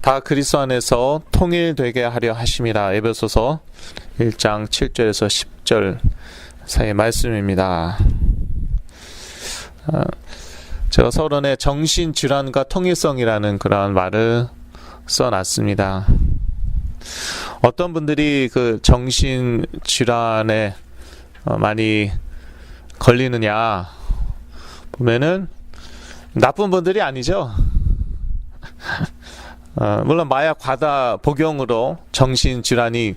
다 그리스도 안에서 통일되게 하려 하심이라. 에베소서 1장 7절에서 10절 사이의 말씀입니다. 제가 서론에 정신질환과 통일성이라는 그런 말을 써놨습니다. 어떤 분들이 그 정신질환에 많이 걸리느냐 보면은 나쁜 분들이 아니죠. 물론 마약 과다 복용으로 정신질환이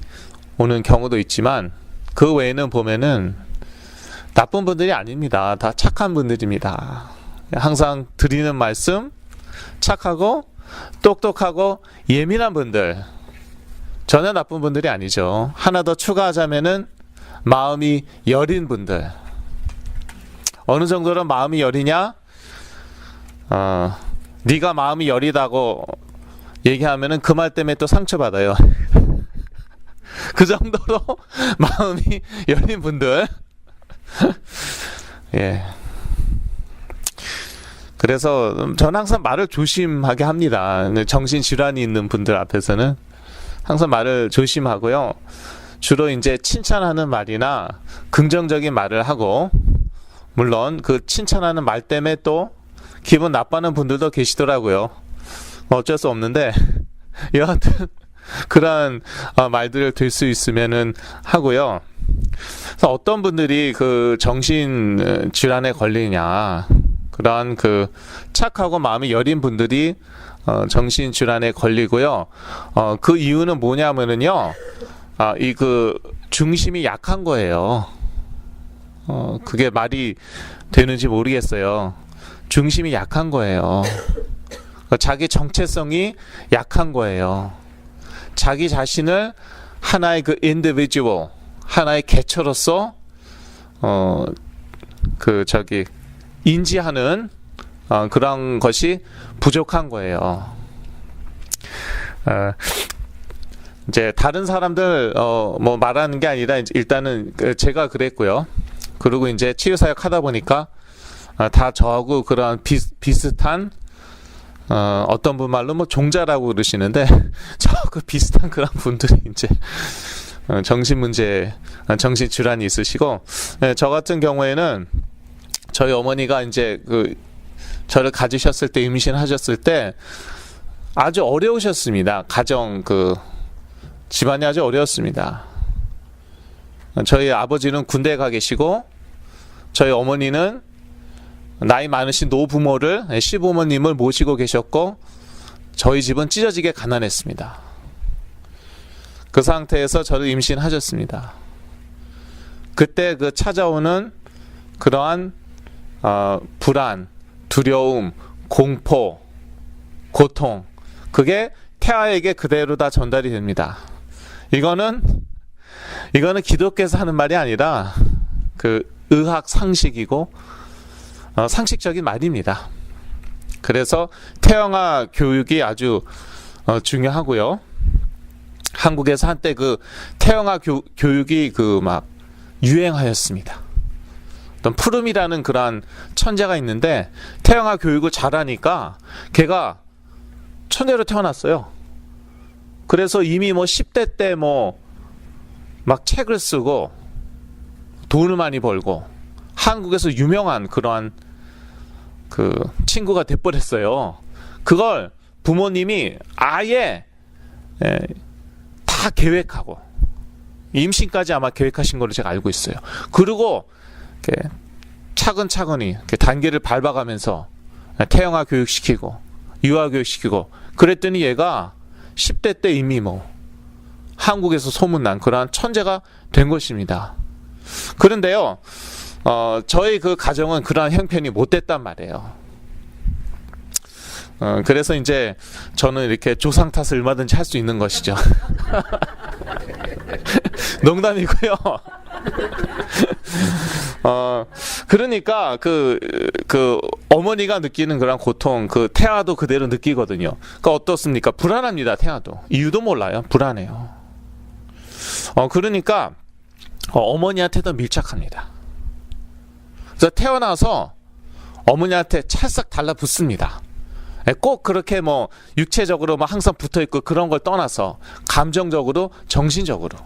오는 경우도 있지만 그 외에는 보면은 나쁜 분들이 아닙니다. 다 착한 분들입니다. 항상 드리는 말씀, 착하고 똑똑하고 예민한 분들, 전혀 나쁜 분들이 아니죠. 하나 더 추가하자면은 마음이 여린 분들. 어느 정도로 마음이 여리냐? 네가 마음이 여리다고 얘기하면은 그 말 때문에 또 상처받아요. 그 정도로 마음이 여린 분들. 예. 그래서 저는 항상 말을 조심하게 합니다. 정신질환이 있는 분들 앞에서는 항상 말을 조심하고요. 주로 이제 칭찬하는 말이나 긍정적인 말을 하고, 물론 그 칭찬하는 말 때문에 또 기분 나빠하는 분들도 계시더라고요. 어쩔 수 없는데 여하튼 그러한 말들을 들 수 있으면은 하고요. 그래서 어떤 분들이 그 정신 질환에 걸리냐, 그러한 그 착하고 마음이 여린 분들이 정신 질환에 걸리고요. 그 이유는 뭐냐면은요, 이 그 중심이 약한 거예요. 그게 말이 되는지 모르겠어요. 중심이 약한 거예요. 자기 정체성이 약한 거예요. 자기 자신을 하나의 그 individual, 하나의 개체로서 인지하는 그런 것이 부족한 거예요. 이제 다른 사람들 뭐 말하는 게 아니라 일단은 제가 그랬고요. 그리고 이제 치유사역 하다 보니까 다 저하고 그런 비슷한 어떤 분 말로 뭐 종자라고 그러시는데 저하고 비슷한 그런 분들이 이제 정신 문제, 정신 질환이 있으시고, 저 같은 경우에는 저희 어머니가 이제 저를 가지셨을 때, 임신하셨을 때 아주 어려우셨습니다. 집안이 아주 어려웠습니다. 저희 아버지는 군대에 가 계시고, 저희 어머니는 나이 많으신 노부모를, 시부모님을 모시고 계셨고, 저희 집은 찢어지게 가난했습니다. 그 상태에서 저를 임신하셨습니다. 그때 찾아오는 그러한 불안, 두려움, 공포, 고통, 그게 태아에게 그대로 다 전달이 됩니다. 이거는 기독교에서 하는 말이 아니라 의학 상식이고 상식적인 말입니다. 그래서 태영아 교육이 아주 중요하고요. 한국에서 한때 태영아 교육이 막 유행하였습니다. 어떤 푸름이라는 그러한 천재가 있는데 태영아 교육을 잘하니까 걔가 천재로 태어났어요. 그래서 이미 10대 때 막 책을 쓰고 돈을 많이 벌고 한국에서 유명한 그러한 친구가 돼버렸어요. 그걸 부모님이 아예 다 계획하고 임신까지 아마 계획하신 걸로 제가 알고 있어요. 그리고 차근차근히 단계를 밟아가면서 태영아 교육시키고 유아 교육시키고 그랬더니 얘가 10대 때 이미 한국에서 소문난 그러한 천재가 된 것입니다. 그런데요, 저희 가정은 그러한 형편이 못 됐단 말이에요. 그래서 이제 저는 이렇게 조상 탓을 얼마든지 할 수 있는 것이죠. 농담이고요. 그러니까 어머니가 느끼는 그런 고통, 태아도 그대로 느끼거든요. 그러니까 어떻습니까? 불안합니다. 태아도 이유도 몰라요. 불안해요. 그러니까 어머니한테 더 밀착합니다. 그래서 태어나서 어머니한테 찰싹 달라붙습니다. 꼭 그렇게 뭐 육체적으로 뭐 항상 붙어 있고 그런 걸 떠나서 감정적으로, 정신적으로.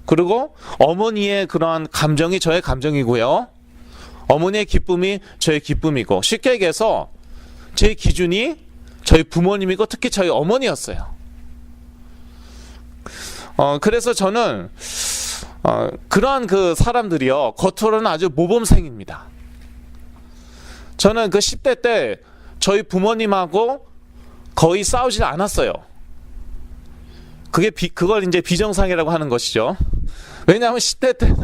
그리고 어머니의 그러한 감정이 저의 감정이고요. 어머니의 기쁨이 저의 기쁨이고, 쉽게 얘기해서 제 기준이 저희 부모님이고 특히 저희 어머니였어요. 그래서 저는 그러한 그 사람들이요, 겉으로는 아주 모범생입니다. 저는 그 10대 때 저희 부모님하고 거의 싸우지 않았어요. 그걸 이제 비정상이라고 하는 것이죠. 왜냐하면 10대 때는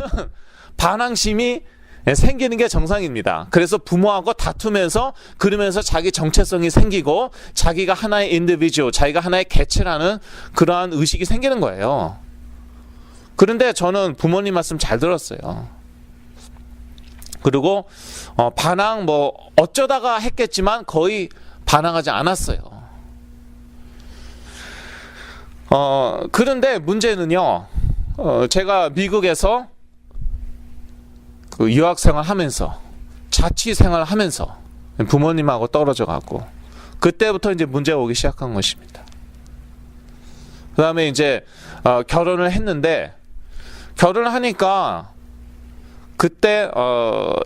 반항심이 생기는 게 정상입니다. 그래서 부모하고 다투면서 그러면서 자기 정체성이 생기고 자기가 하나의 인디비주얼, 자기가 하나의 개체라는 그러한 의식이 생기는 거예요. 그런데 저는 부모님 말씀 잘 들었어요. 그리고 반항 뭐 어쩌다가 했겠지만 거의 반항하지 않았어요. 그런데 문제는요, 제가 미국에서 그 유학생활 하면서, 자취생활 하면서 부모님하고 떨어져 갖고, 그때부터 이제 문제가 오기 시작한 것입니다. 그 다음에 이제 결혼을 했는데, 결혼을 하니까 그때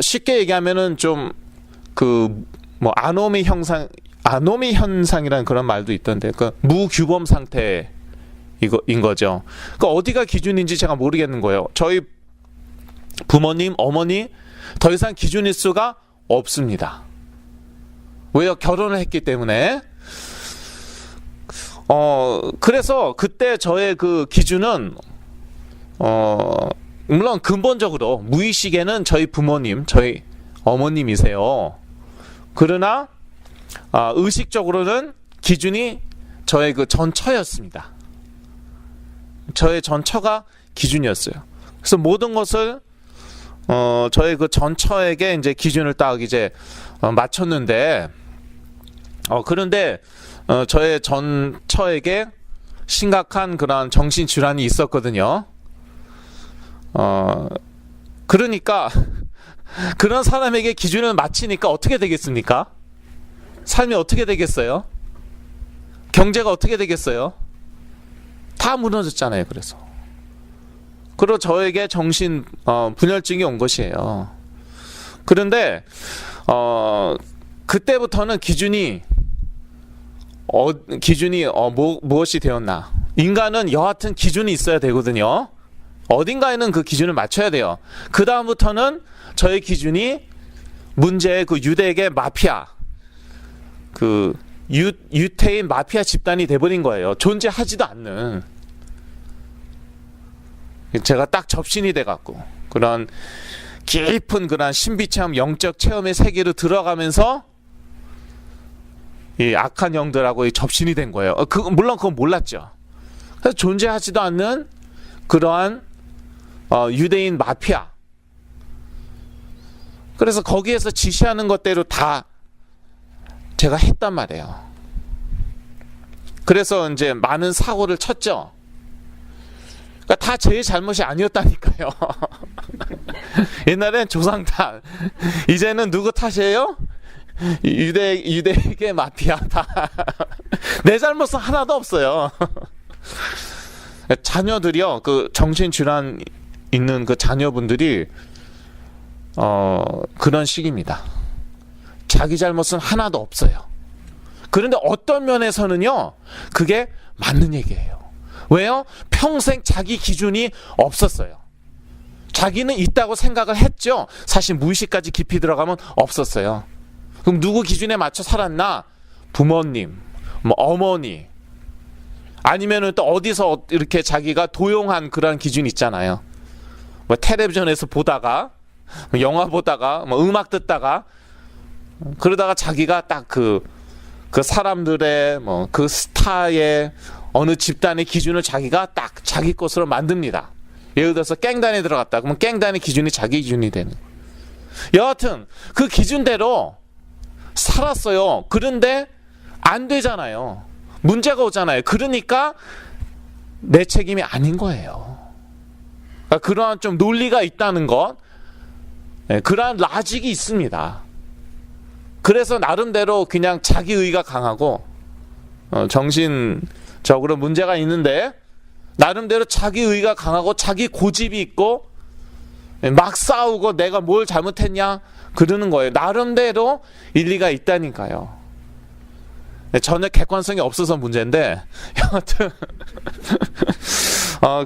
쉽게 얘기하면은 좀 그 뭐 아노미 현상이라는 그런 말도 있던데, 그 무규범 상태인 거죠. 그 어디가 기준인지 제가 모르겠는 거예요. 저희 부모님, 어머니 더 이상 기준일 수가 없습니다. 왜요? 결혼을 했기 때문에. 그래서 그때 저의 그 기준은 물론 근본적으로 무의식에는 저희 부모님, 저희 어머님이세요. 그러나 의식적으로는 기준이 저의 그 전처였습니다. 저의 전처가 기준이었어요. 그래서 모든 것을 저의 그 전처에게 이제 기준을 딱 이제 맞췄는데, 그런데 저의 전처에게 심각한 그런 정신질환이 있었거든요. 그러니까 그런 사람에게 기준을 맞추니까 어떻게 되겠습니까? 삶이 어떻게 되겠어요? 경제가 어떻게 되겠어요? 다 무너졌잖아요. 그리고 저에게 정신 분열증이 온 것이에요. 그런데 그때부터는 기준이 무엇이 되었나? 인간은 여하튼 기준이 있어야 되거든요. 어딘가에는 그 기준을 맞춰야 돼요. 그 다음부터는 저의 기준이 문제의 그 유대계 마피아, 그 유태인 마피아 집단이 돼버린 거예요. 존재하지도 않는. 제가 딱 접신이 돼갖고 그런 깊은 그런 신비체험, 영적 체험의 세계로 들어가면서 이 악한 영들하고 접신이 된 거예요. 물론 그건 몰랐죠. 그래서 존재하지도 않는 그러한 유대인 마피아. 그래서 거기에서 지시하는 것대로 다 제가 했단 말이에요. 그래서 이제 많은 사고를 쳤죠. 그러니까 다 제 잘못이 아니었다니까요. 옛날엔 조상 탓, 이제는 누구 탓이에요? 유대계 마피아 다. 내 잘못은 하나도 없어요. 자녀들이요, 그 정신질환 있는 그 자녀분들이 그런 식입니다. 자기 잘못은 하나도 없어요. 그런데 어떤 면에서는요, 그게 맞는 얘기예요. 왜요? 평생 자기 기준이 없었어요. 자기는 있다고 생각을 했죠. 사실 무의식까지 깊이 들어가면 없었어요. 그럼 누구 기준에 맞춰 살았나? 부모님, 뭐 어머니, 아니면은 또 어디서 이렇게 자기가 도용한 그런 기준 있잖아요. 뭐 텔레비전에서 보다가, 뭐 영화 보다가, 뭐 음악 듣다가, 그러다가 자기가 딱 그 사람들의 뭐 그 스타의 어느 집단의 기준을 자기가 딱 자기 것으로 만듭니다. 예를 들어서 깽단에 들어갔다. 그러면 깽단의 기준이 자기 기준이 되는. 여하튼 그 기준대로 살았어요. 그런데 안 되잖아요. 문제가 오잖아요. 그러니까 내 책임이 아닌 거예요. 그러니까 그러한 좀 논리가 있다는 것, 그러한 라직이 있습니다. 그래서 나름대로 그냥 자기 의가 강하고 정신적으로 문제가 있는데 나름대로 자기 의가 강하고 자기 고집이 있고 막 싸우고 내가 뭘 잘못했냐 그러는 거예요. 나름대로 일리가 있다니까요. 전혀 객관성이 없어서 문제인데 여하튼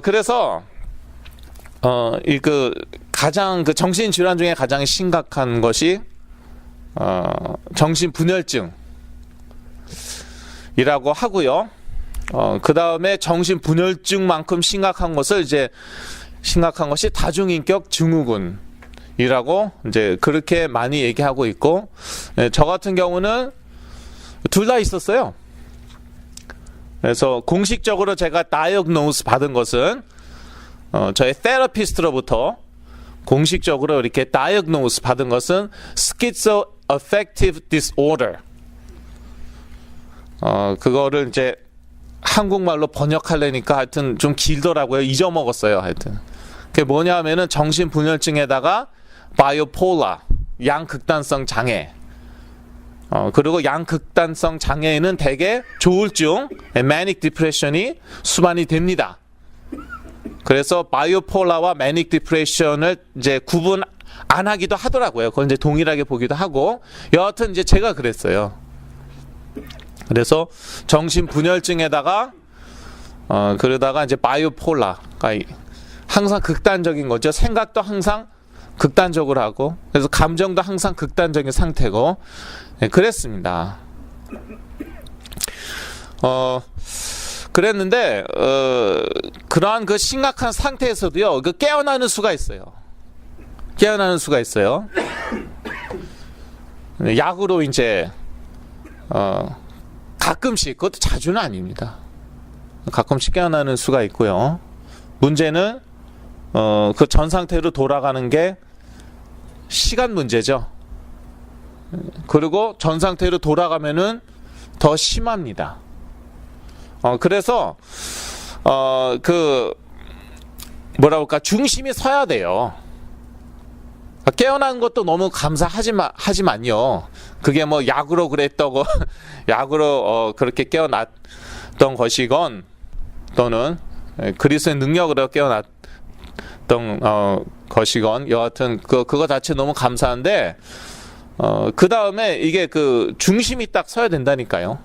그래서 가장 그 정신질환 중에 가장 심각한 것이 정신분열증이라고 하고요. 그 다음에 정신분열증만큼 심각한 것이 다중인격 증후군이라고 이제 그렇게 많이 얘기하고 있고, 저 같은 경우는 둘 다 있었어요. 그래서 공식적으로 제가 다이어그노스 받은 것은 저의 테라피스트로부터 공식적으로 이렇게 다이어그노스 받은 것은 schizoaffective disorder. 그거를 이제 한국말로 번역하려니까 하여튼 좀 길더라고요. 잊어먹었어요. 하여튼 그게 뭐냐 하면은 정신분열증에다가 바이오폴라, 양극단성 장애. 그리고 양극단성 장애에는 대개 조울증, 매닉 디프레션이 수반이 됩니다. 그래서 바이오폴라와 매닉 디프레션을 이제 구분 안 하기도 하더라고요. 그건 이제 동일하게 보기도 하고, 여하튼 이제 제가 그랬어요. 그래서 정신분열증에다가 그러다가 이제 바이오폴라, 그러니까 항상 극단적인 거죠. 생각도 항상 극단적으로 하고, 그래서 감정도 항상 극단적인 상태고, 네, 그랬습니다. 그랬는데 그러한 그 심각한 상태에서도요, 그 깨어나는 수가 있어요. 깨어나는 수가 있어요. 약으로 이제 가끔씩, 그것도 자주는 아닙니다. 가끔씩 깨어나는 수가 있고요. 문제는 그 전 상태로 돌아가는 게 시간 문제죠. 그리고 전 상태로 돌아가면은 더 심합니다. 그래서 중심이 서야 돼요. 깨어난 것도 너무 하지만요. 그게 뭐 약으로 그랬다고 약으로 그렇게 깨어났던 것이건, 또는 그리스도의 능력으로 깨어났던 것이건, 여하튼 그거 자체 너무 감사한데, 그 다음에 이게 그 중심이 딱 서야 된다니까요.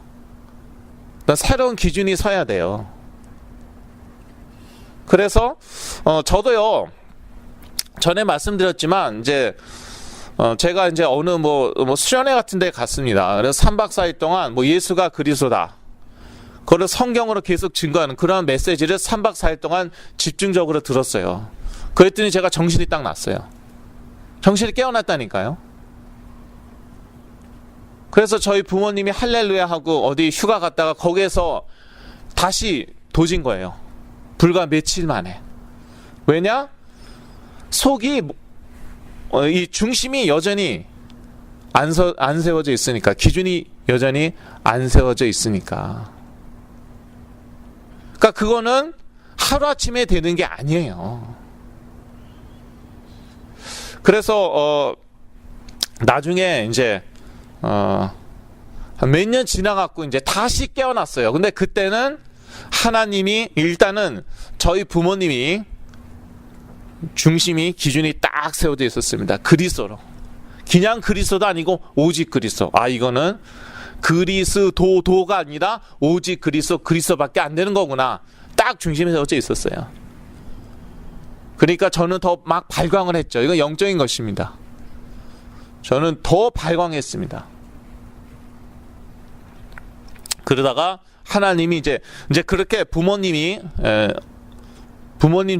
새로운 기준이 서야 돼요. 그래서 저도요, 전에 말씀드렸지만 이제 제가 이제 어느 수련회 같은 데 갔습니다. 그래서 3박 4일 동안 예수가 그리스도다, 그걸 성경으로 계속 증거하는 그런 메시지를 3박 4일 동안 집중적으로 들었어요. 그랬더니 제가 정신이 딱 났어요. 정신이 깨어났다니까요. 그래서 저희 부모님이 할렐루야 하고 어디 휴가 갔다가 거기에서 다시 도진 거예요. 불과 며칠 만에. 왜냐? 속이, 이 중심이 여전히 안 세워져 있으니까, 기준이 여전히 안 세워져 있으니까. 그러니까 그거는 하루아침에 되는 게 아니에요. 그래서 나중에 이제 한 몇 년 지나갖고 이제 다시 깨어났어요. 근데 그때는 하나님이, 일단은 저희 부모님이 중심이, 기준이 딱 세워져 있었습니다. 그리스도로. 그냥 그리스도도 아니고 오직 그리스도. 이거는 그리스도가 아니라 오직 그리스도밖에 안 되는 거구나. 딱 중심에 세워져 있었어요. 그러니까 저는 더 막 발광을 했죠. 이건 영적인 것입니다. 저는 더 발광했습니다. 그러다가 하나님이 이제 그렇게 부모님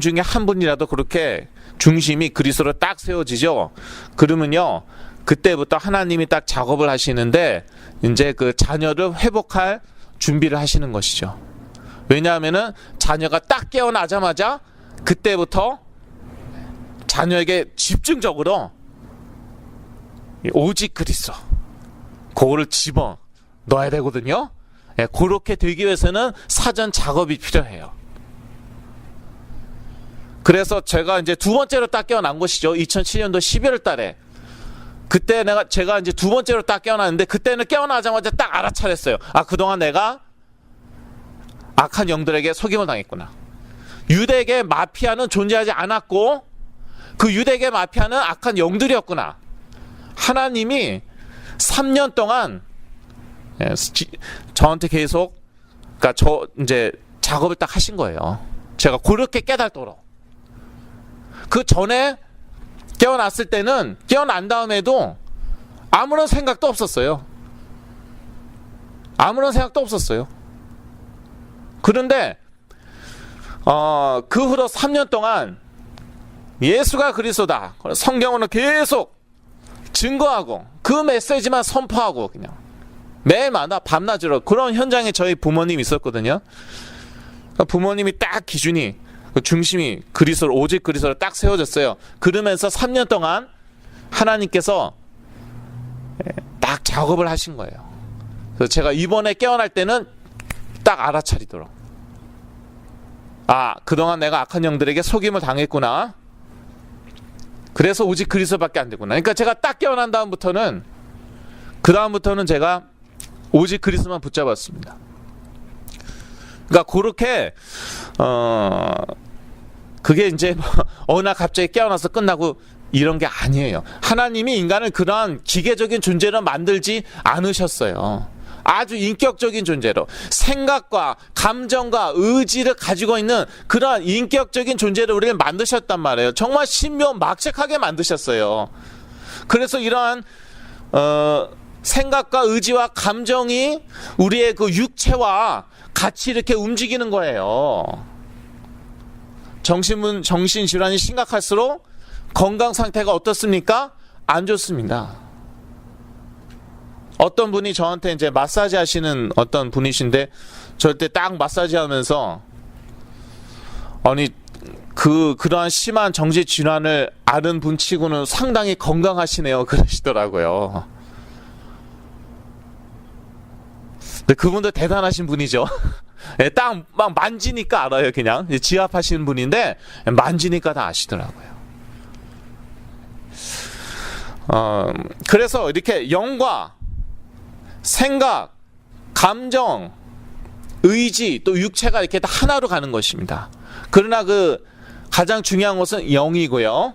중에 한 분이라도 그렇게 중심이 그리스도로 딱 세워지죠. 그러면요, 그때부터 하나님이 딱 작업을 하시는데 이제 그 자녀를 회복할 준비를 하시는 것이죠. 왜냐하면은 자녀가 딱 깨어나자마자 그때부터 자녀에게 집중적으로 오직 그리스도, 그거를 집어 넣어야 되거든요. 그렇게 되기 위해서는 사전 작업이 필요해요. 그래서 제가 이제 두 번째로 딱 깨어난 것이죠. 2007년도 12월 달에 그때 제가 이제 두 번째로 딱 깨어났는데, 그때는 깨어나자마자 딱 알아차렸어요. 아, 그동안 내가 악한 영들에게 속임을 당했구나. 유대계 마피아는 존재하지 않았고, 그 유대계 마피아는 악한 영들이었구나. 하나님이 3년 동안 저한테 계속, 그러니까 이제 작업을 딱 하신 거예요. 제가 그렇게 깨닫도록. 그 전에 깨어났을 때는, 깨어난 다음에도 아무런 생각도 없었어요. 아무런 생각도 없었어요. 그런데 그 후로 3년 동안 예수가 그리스도다, 성경으로 계속 증거하고 그 메시지만 선포하고, 그냥 매일마다 밤낮으로 그런 현장에 저희 부모님이 있었거든요. 부모님이 딱 기준이, 중심이 그리스도, 오직 그리스도로 딱 세워졌어요. 그러면서 3년 동안 하나님께서 딱 작업을 하신 거예요. 그래서 제가 이번에 깨어날 때는 딱 알아차리도록, 아, 그동안 내가 악한 영들에게 속임을 당했구나. 그래서 오직 그리스도밖에 안 되구나. 그러니까 제가 딱 깨어난 다음부터는, 그 다음부터는 제가 오직 그리스도만 붙잡았습니다. 그러니까 그렇게 그게 이제 어느 날 갑자기 깨어나서 끝나고 이런 게 아니에요. 하나님이 인간을 그러한 기계적인 존재로 만들지 않으셨어요. 아주 인격적인 존재로, 생각과 감정과 의지를 가지고 있는 그러한 인격적인 존재를 우리를 만드셨단 말이에요. 정말 신묘막측하게 만드셨어요. 그래서 이러한 생각과 의지와 감정이 우리의 그 육체와 같이 이렇게 움직이는 거예요. 정신질환이 심각할수록 건강 상태가 어떻습니까? 안 좋습니다. 어떤 분이 저한테 이제 마사지 하시는 어떤 분이신데, 절대 딱 마사지 하면서, 아니, 그러한 심한 정신 질환을 앓은 분 치고는 상당히 건강하시네요, 그러시더라고요. 근데 그분도 대단하신 분이죠. 딱 막 만지니까 알아요. 그냥 지압하시는 분인데 만지니까 다 아시더라고요. 그래서 이렇게 영과 생각, 감정, 의지, 또 육체가 이렇게 다 하나로 가는 것입니다. 그러나 그 가장 중요한 것은 영이고요.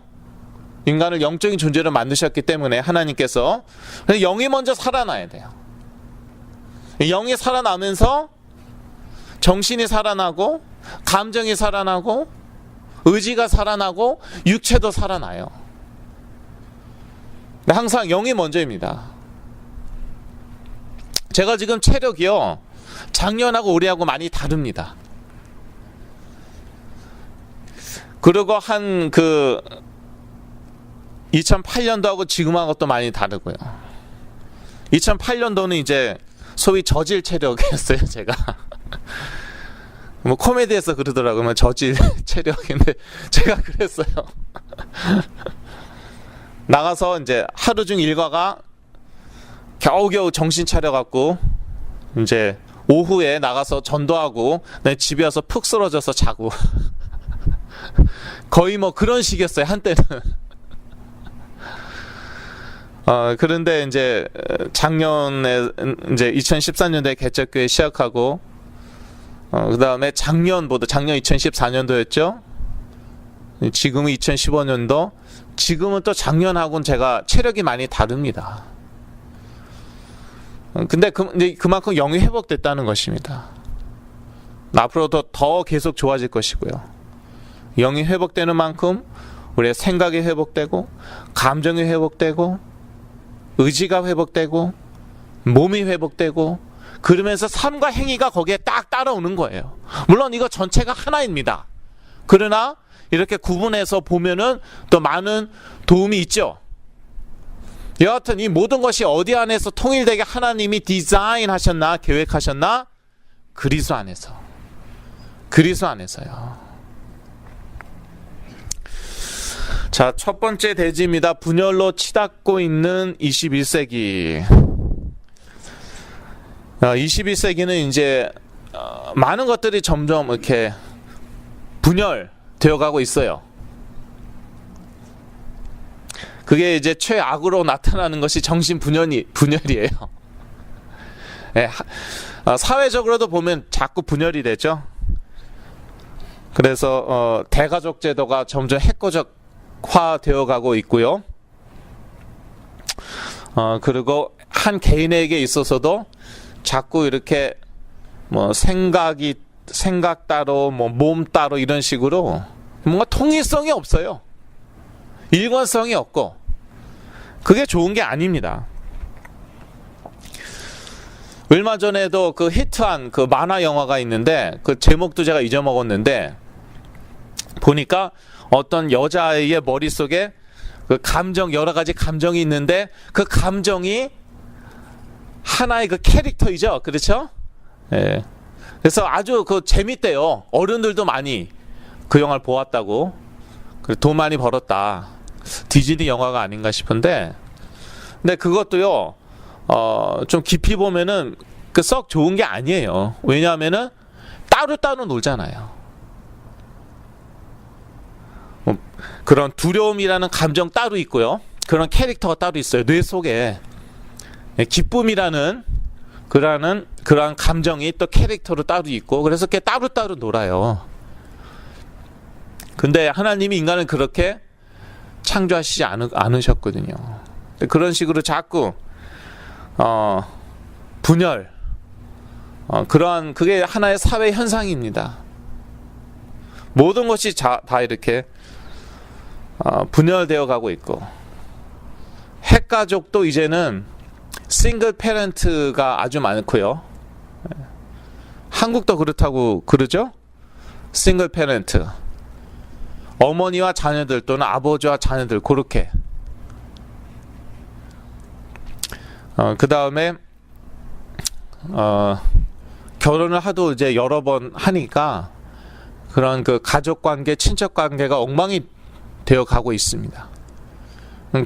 인간을 영적인 존재로 만드셨기 때문에 하나님께서, 영이 먼저 살아나야 돼요. 영이 살아나면서 정신이 살아나고, 감정이 살아나고, 의지가 살아나고, 육체도 살아나요. 근데 항상 영이 먼저입니다. 제가 지금 체력이요, 작년하고 올해하고 많이 다릅니다. 그리고 2008년도하고 지금하고 또 많이 다르고요. 2008년도는 이제 소위 저질 체력이었어요, 제가. 뭐 코미디에서 그러더라고요. 저질 체력인데 제가 그랬어요. 나가서 이제 하루 중 일과가 겨우겨우 정신 차려갖고 이제 오후에 나가서 전도하고 내 집에 와서 푹 쓰러져서 자고 거의 뭐 그런 식이었어요, 한때는. 그런데 이제 작년에 이제 2014년도에 개척교회 시작하고, 그 다음에 작년 2014년도였죠. 지금은 2015년도. 지금은 또 작년하고는 제가 체력이 많이 다릅니다. 근데 그만큼 영이 회복됐다는 것입니다. 앞으로도 더 계속 좋아질 것이고요. 영이 회복되는 만큼 우리의 생각이 회복되고, 감정이 회복되고, 의지가 회복되고, 몸이 회복되고, 그러면서 삶과 행위가 거기에 딱 따라오는 거예요. 물론 이거 전체가 하나입니다. 그러나 이렇게 구분해서 보면은 또 많은 도움이 있죠. 여하튼 이 모든 것이 어디 안에서 통일되게 하나님이 디자인하셨나, 계획하셨나? 그리스도 안에서. 그리스도 안에서요. 자, 첫 번째 대지입니다. 분열로 치닫고 있는 21세기. 21세기는 이제 많은 것들이 점점 이렇게 분열되어 가고 있어요. 그게 이제 최악으로 나타나는 것이 분열이에요. 예, 사회적으로도 보면 자꾸 분열이 되죠. 그래서 대가족 제도가 점점 핵가족화 되어 가고 있고요. 그리고 한 개인에게 있어서도 자꾸 이렇게 뭐 생각 따로 뭐 몸 따로 이런 식으로 뭔가 통일성이 없어요. 일관성이 없고 그게 좋은 게 아닙니다. 얼마 전에도 그 히트한 그 만화 영화가 있는데 그 제목도 제가 잊어먹었는데 보니까 어떤 여자의 머릿속에 그 여러 가지 감정이 있는데 그 감정이 하나의 그 캐릭터이죠. 그렇죠? 예. 그래서 아주 그 재밌대요. 어른들도 많이 그 영화를 보았다고. 돈 많이 벌었다. 디즈니 영화가 아닌가 싶은데, 근데 그것도요, 좀 깊이 보면은 그 썩 좋은 게 아니에요. 왜냐하면은 따로 놀잖아요. 그런 두려움이라는 감정 따로 있고요. 그런 캐릭터가 따로 있어요. 뇌 속에. 기쁨이라는 그러한 감정이 또 캐릭터로 따로 있고, 그래서 그게 따로 놀아요. 근데 하나님이 인간을 그렇게 창조하시지 않으셨거든요. 그런 식으로 자꾸 분열, 그게 하나의 사회 현상입니다. 모든 것이 다 이렇게 분열되어 가고 있고, 핵가족도 이제는 싱글 페런트가 아주 많고요. 한국도 그렇다고 그러죠? 싱글 페런트. 어머니와 자녀들 또는 아버지와 자녀들 그렇게. 그 다음에 결혼을 하도 이제 여러 번 하니까 그런 그 가족 관계, 친척 관계가 엉망이 되어 가고 있습니다.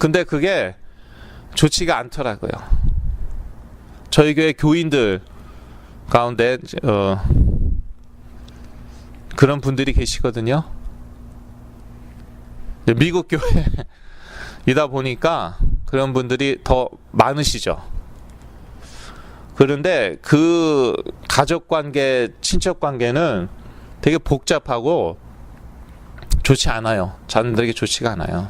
근데 그게 좋지가 않더라고요. 저희 교회 교인들 가운데 그런 분들이 계시거든요. 미국 교회이다 보니까 그런 분들이 더 많으시죠. 그런데 그 가족 관계, 친척 관계는 되게 복잡하고 좋지 않아요. 자녀들에게 좋지가 않아요.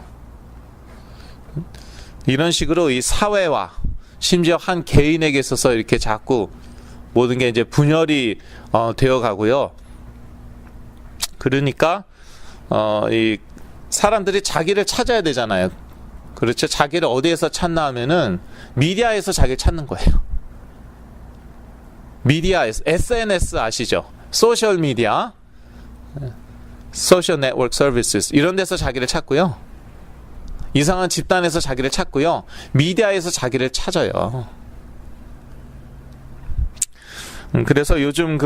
이런 식으로 이 사회와 심지어 한 개인에게 있어서 이렇게 자꾸 모든 게 이제 분열이 되어 가고요. 그러니까 이 사람들이 자기를 찾아야 되잖아요. 그렇죠? 자기를 어디에서 찾나 하면은 미디어에서 자기를 찾는 거예요. 미디어에서, SNS 아시죠? 소셜 미디어, 소셜 네트워크 서비스 이런 데서 자기를 찾고요. 이상한 집단에서 자기를 찾고요. 미디어에서 자기를 찾아요. 그래서 요즘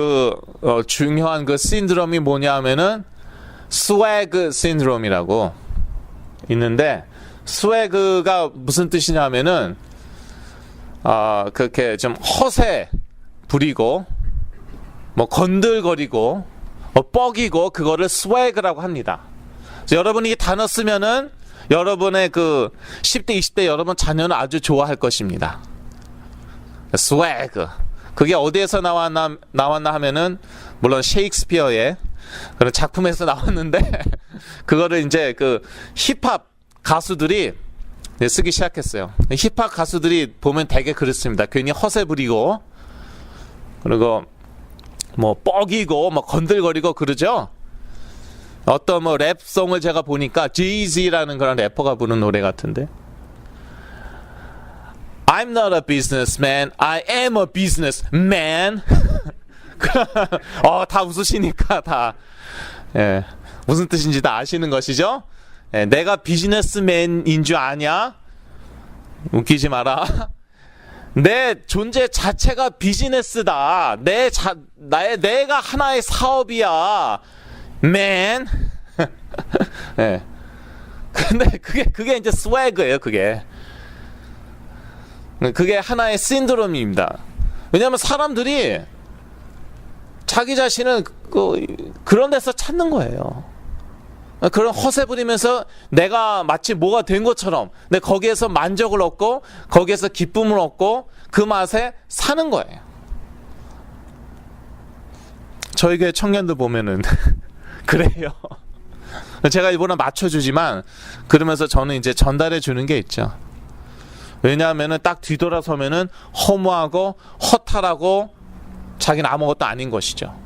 중요한 그 신드롬이 뭐냐 하면은 스웨그 신드롬이라고 있는데, 스웨그가 무슨 뜻이냐 하면은 그렇게 좀 허세 부리고 뭐 건들거리고 뻐기고 그거를 스웨그라고 합니다. 그래서 여러분이 이 단어 쓰면은 여러분의 그 10대 20대 여러분 자녀는 아주 좋아할 것입니다. 스웨그. 그게 어디에서 나왔나 하면은 물론 셰익스피어의 그런 작품에서 나왔는데 그거를 이제 그 힙합 가수들이 쓰기 시작했어요. 힙합 가수들이 보면 되게 그렇습니다. 괜히 허세 부리고 그리고 뭐 뻐기고 뭐 건들거리고 그러죠. 어떤 뭐 랩송을 제가 보니까 Jay-Z라는 그런 래퍼가 부른 노래 같은데, I'm not a businessman, I am a businessman. 다 웃으시니까 다 무슨 뜻인지 다 아시는 것이죠? 내가 비즈니스맨인 줄 아냐? 웃기지 마라. 내 존재 자체가 비즈니스다. 내가 하나의 사업이야. man. 근데 그게 이제 스웨그예요, 그게 하나의 신드롬입니다. 왜냐하면 사람들이 자기 자신을 그런 데서 찾는 거예요. 그런 허세 부리면서 내가 마치 뭐가 된 것처럼 거기에서 만족을 얻고 거기에서 기쁨을 얻고 그 맛에 사는 거예요. 저희 교회 청년들 보면은 그래요. 제가 일부러 맞춰주지만 그러면서 저는 이제 전달해 주는 게 있죠. 왜냐하면은 딱 뒤돌아서면은 허무하고 허탈하고 자기는 아무것도 아닌 것이죠.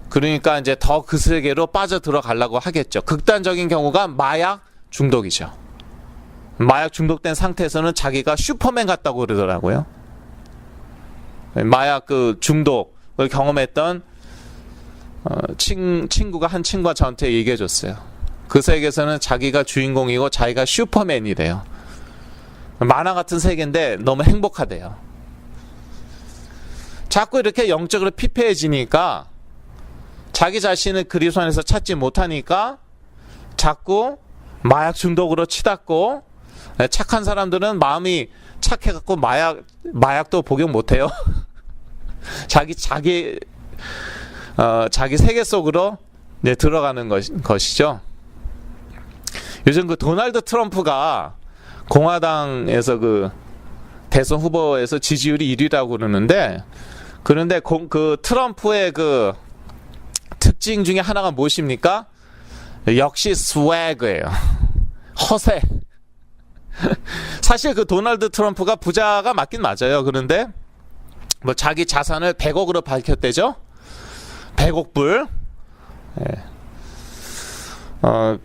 그러니까 이제 더 그 세계로 빠져 들어가려고 하겠죠. 극단적인 경우가 마약 중독이죠. 마약 중독된 상태에서는 자기가 슈퍼맨 같다고 그러더라고요. 마약 그 중독을 경험했던 친구가 한 친구가 저한테 얘기해 줬어요. 그 세계에서는 자기가 주인공이고 자기가 슈퍼맨이래요. 만화 같은 세계인데 너무 행복하대요. 자꾸 이렇게 영적으로 피폐해지니까 자기 자신을 그리스도 안에서 찾지 못하니까 자꾸 마약 중독으로 치닫고, 착한 사람들은 마음이 착해갖고 마약도 복용 못해요. 자기 세계 속으로 들어가는 것이죠. 요즘 그 도널드 트럼프가 공화당에서 그 대선 후보에서 지지율이 1위라고 그러는데, 그런데 그 트럼프의 그 특징 중에 하나가 무엇입니까? 역시 스웨그예요. 허세. 사실 그 도널드 트럼프가 부자가 맞긴 맞아요. 그런데 뭐 자기 자산을 100억으로 밝혔대죠. 100억 불. 예.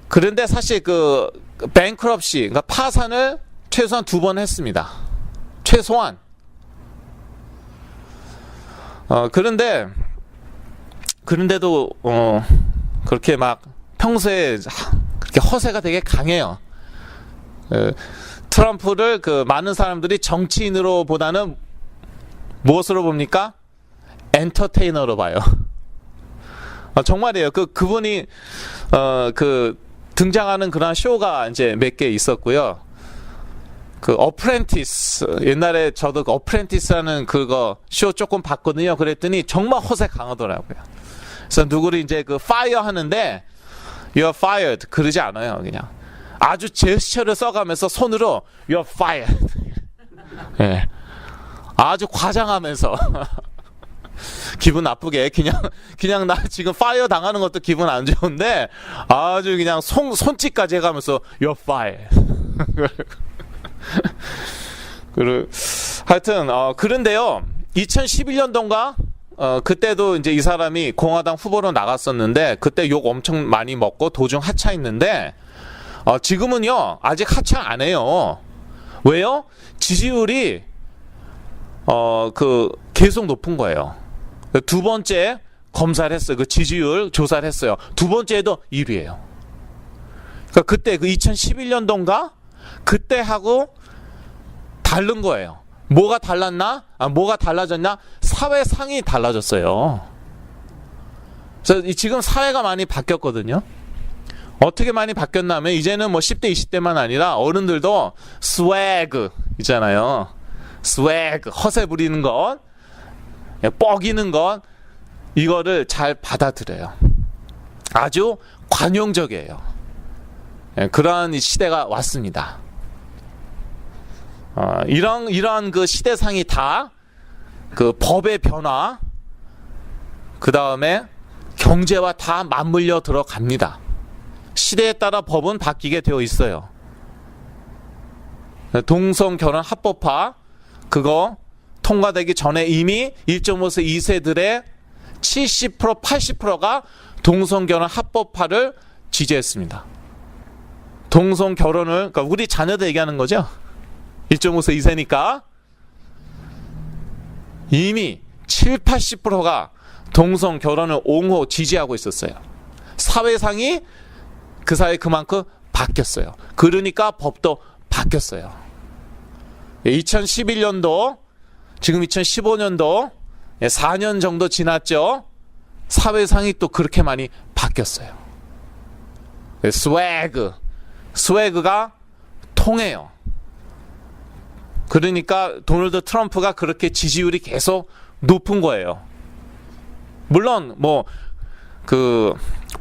그런데 사실 그 뱅크럽시, 그러니까 파산을 최소한 2번 했습니다. 최소한. 그런데도 그렇게 막 평소에 그렇게 허세가 되게 강해요. 트럼프를 그 많은 사람들이 정치인으로 보다는 무엇으로 봅니까? 엔터테이너로 봐요. 정말이에요. 그분이 그 등장하는 그런 쇼가 이제 몇 개 있었고요. 그 어프렌티스, 옛날에 저도 그 어프렌티스라는 그거 쇼 조금 봤거든요. 그랬더니 정말 허세 강하더라고요. 그래서 누구를 이제 그 파이어 하는데 you're fired 그러지 않아요. 그냥 아주 제스처를 써가면서 손으로 you're fired. 예. 아주 과장하면서 기분 나쁘게 그냥 나 지금 파이어 당하는 것도 기분 안 좋은데 아주 그냥 손짓까지 해가면서 you're fired. 하여튼 그런데요, 2011년도인가 그때도 이제 이 사람이 공화당 후보로 나갔었는데 그때 욕 엄청 많이 먹고 도중 하차했는데 지금은요 아직 하차 안 해요. 왜요? 지지율이 계속 높은 거예요. 두 번째 검사를 했어요. 그 지지율 조사를 했어요. 두 번째에도 1위예요. 그러니까 그때 그 2011년도인가 그때 하고 다른 거예요. 뭐가 달랐나? 뭐가 달라졌냐? 사회상이 달라졌어요. 그래서 지금 사회가 많이 바뀌었거든요. 어떻게 많이 바뀌었냐면 이제는 뭐 10대 20대만 아니라 어른들도 스웨그 있잖아요. 스웨그, 허세 부리는 것, 뻐기는 것, 이거를 잘 받아들여요. 아주 관용적이에요. 그런 시대가 왔습니다. 이런 그 시대상이 다 그 법의 변화, 그 다음에 경제와 다 맞물려 들어갑니다. 시대에 따라 법은 바뀌게 되어 있어요. 동성 결혼 합법화, 그거 통과되기 전에 이미 1.5세 2세들의 70% 80%가 동성 결혼 합법화를 지지했습니다. 동성 결혼을, 그러니까 우리 자녀들 얘기하는 거죠. 1.5세 2세니까 이미 7, 80%가 동성 결혼을 옹호 지지하고 있었어요. 사회상이 그 사회 그만큼 바뀌었어요. 그러니까 법도 바뀌었어요. 2011년도, 지금 2015년도 4년 정도 지났죠. 사회상이 또 그렇게 많이 바뀌었어요. 스웨그가 통해요. 그러니까 도널드 트럼프가 그렇게 지지율이 계속 높은 거예요. 물론 뭐 그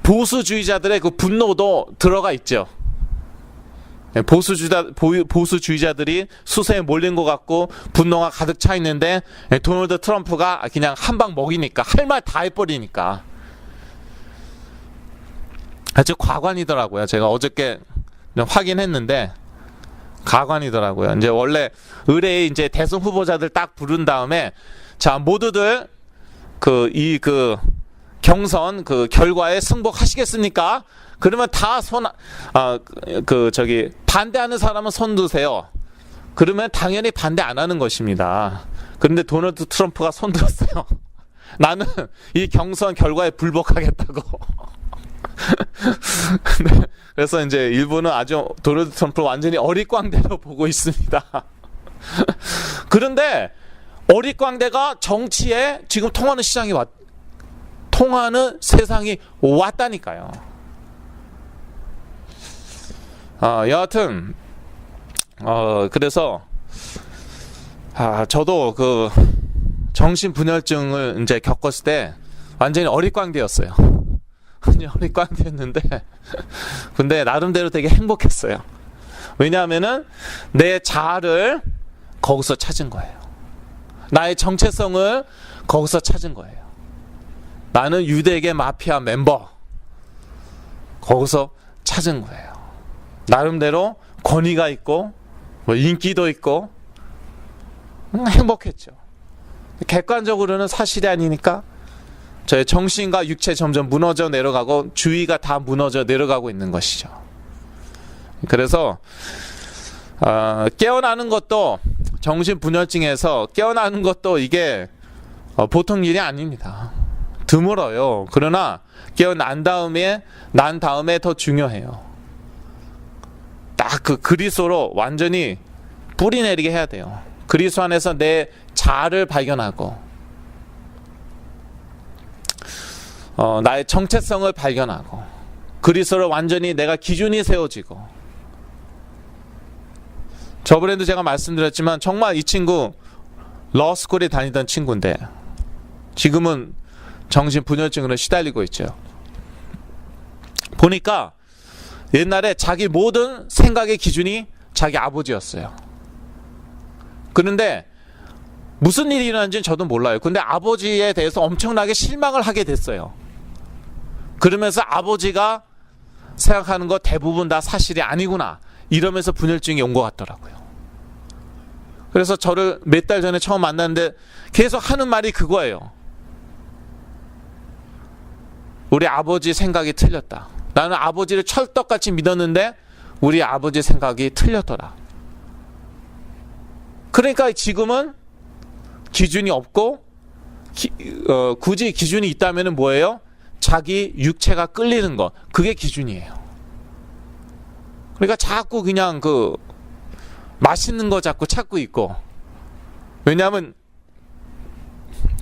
보수주의자들의 그 분노도 들어가 있죠. 보수주의자들이 수세에 몰린 것 같고 분노가 가득 차 있는데 도널드 트럼프가 그냥 한 방 먹이니까 할 말 다 해버리니까 아주 과관이더라고요. 제가 어저께 확인했는데 가관이더라고요. 이제 원래 의뢰의 이제 대선 후보자들 딱 부른 다음에 자 모두들 그 경선 그 결과에 승복하시겠습니까? 그러면 다 반대하는 사람은 손 드세요. 그러면 당연히 반대 안 하는 것입니다. 그런데 도널드 트럼프가 손 들었어요. 나는 이 경선 결과에 불복하겠다고. 네, 그래서 이제 일부는 아주 도널드 트럼프를 완전히 어릿광대로 보고 있습니다. 그런데 어릿광대가 정치에 지금 통하는 세상이 왔다니까요. 여하튼 그래서 저도 그 정신분열증을 이제 겪었을 때 완전히 어릿광대였어요. 어릿광대였는데 근데 나름대로 되게 행복했어요. 왜냐하면은 내 자아를 거기서 찾은 거예요. 나의 정체성을 거기서 찾은 거예요. 나는 유대계 마피아 멤버 거기서 찾은 거예요. 나름대로 권위가 있고 뭐 인기도 있고 행복했죠. 객관적으로는 사실이 아니니까 저의 정신과 육체 점점 무너져 내려가고 주의가 다 무너져 내려가고 있는 것이죠. 그래서 깨어나는 것도 정신분열증에서 깨어나는 것도 이게 보통 일이 아닙니다. 드물어요. 그러나 깨어난 다음에 더 중요해요. 딱 그 그리스도로 완전히 뿌리내리게 해야 돼요. 그리스도 안에서 내 자아를 발견하고 나의 정체성을 발견하고 그리스도로 완전히 내가 기준이 세워지고 저번에도 제가 말씀드렸지만 정말 이 친구 러스쿨에 다니던 친구인데 지금은 정신분열증으로 시달리고 있죠. 보니까 옛날에 자기 모든 생각의 기준이 자기 아버지였어요. 그런데 무슨 일이 일어난지는 저도 몰라요. 근데 아버지에 대해서 엄청나게 실망을 하게 됐어요. 그러면서 아버지가 생각하는 거 대부분 다 사실이 아니구나 이러면서 분열증이 온 것 같더라고요. 그래서 저를 몇 달 전에 처음 만났는데 계속 하는 말이 그거예요. 우리 아버지 생각이 틀렸다. 나는 아버지를 철떡같이 믿었는데 우리 아버지 생각이 틀렸더라. 그러니까 지금은 기준이 없고 굳이 기준이 있다면 뭐예요? 자기 육체가 끌리는 것, 그게 기준이에요. 그러니까 자꾸 그냥 그 맛있는 거 자꾸 찾고 있고, 왜냐하면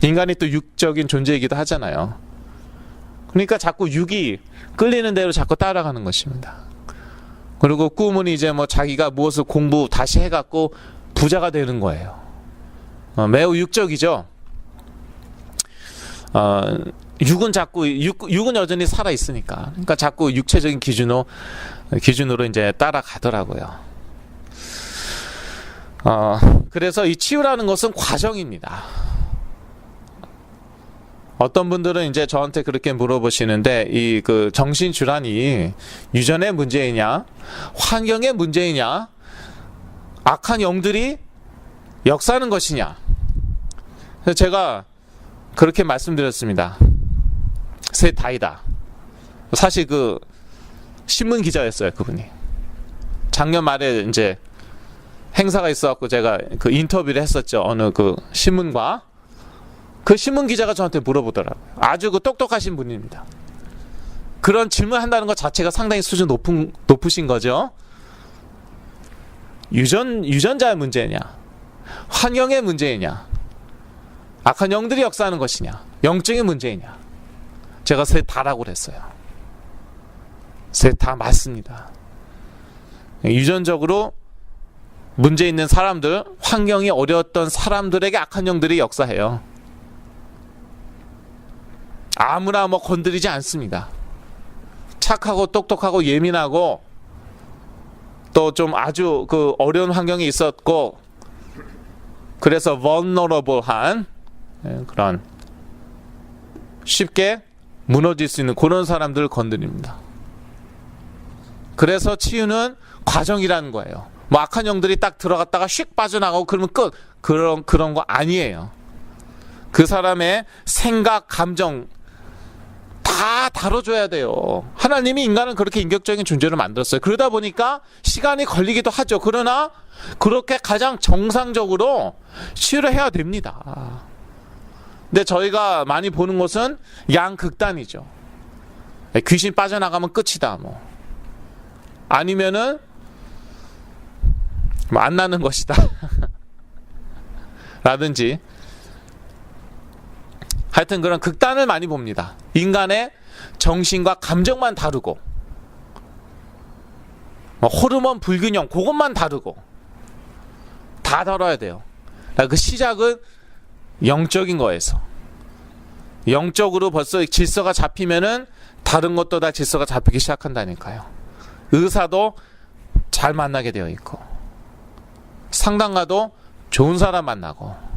인간이 또 육적인 존재이기도 하잖아요. 그러니까 자꾸 육이 끌리는 대로 자꾸 따라가는 것입니다. 그리고 꿈은 이제 뭐 자기가 무엇을 공부 다시 해갖고 부자가 되는 거예요. 매우 육적이죠. 육은 여전히 살아 있으니까. 그러니까 자꾸 육체적인 기준으로 이제 따라가더라고요. 그래서 이 치유라는 것은 과정입니다. 어떤 분들은 이제 저한테 그렇게 물어보시는데 이 그 정신 질환이 유전의 문제이냐, 환경의 문제이냐, 악한 영들이 역사하는 것이냐. 그래서 제가 그렇게 말씀드렸습니다. 셋 다이다. 사실 그 신문 기자였어요, 그분이. 작년 말에 이제 행사가 있어갖고 제가 그 인터뷰를 했었죠. 어느 그 신문과. 그 신문 기자가 저한테 물어보더라고요. 아주 그 똑똑하신 분입니다. 그런 질문한다는 것 자체가 상당히 수준 높으신 거죠. 유전자의 문제냐, 환경의 문제냐, 악한 영들이 역사하는 것이냐, 영적인 문제이냐. 제가 셋 다라고 그랬어요. 셋 다 맞습니다. 유전적으로 문제 있는 사람들, 환경이 어려웠던 사람들에게 악한 영들이 역사해요. 아무나 뭐 건드리지 않습니다. 착하고 똑똑하고 예민하고 또 좀 아주 그 어려운 환경이 있었고 그래서 vulnerable한 그런 쉽게 무너질 수 있는 그런 사람들을 건드립니다. 그래서 치유는 과정이라는 거예요. 뭐 악한 영들이 딱 들어갔다가 휙 빠져나가고 그러면 끝. 그런 거 아니에요. 그 사람의 생각, 감정 다 다뤄줘야 돼요. 하나님이 인간은 그렇게 인격적인 존재로 만들었어요. 그러다 보니까 시간이 걸리기도 하죠. 그러나 그렇게 가장 정상적으로 치유를 해야 됩니다. 근데 저희가 많이 보는 것은 양극단이죠. 귀신 빠져나가면 끝이다. 뭐 아니면은 뭐 안 나는 것이다. 라든지 하여튼 그런 극단을 많이 봅니다. 인간의 정신과 감정만 다루고 뭐 호르몬 불균형 그것만 다루고 다 다뤄야 돼요. 그 시작은 영적인 거에서 영적으로 벌써 질서가 잡히면은 다른 것도 다 질서가 잡히기 시작한다니까요. 의사도 잘 만나게 되어 있고 상담가도 좋은 사람 만나고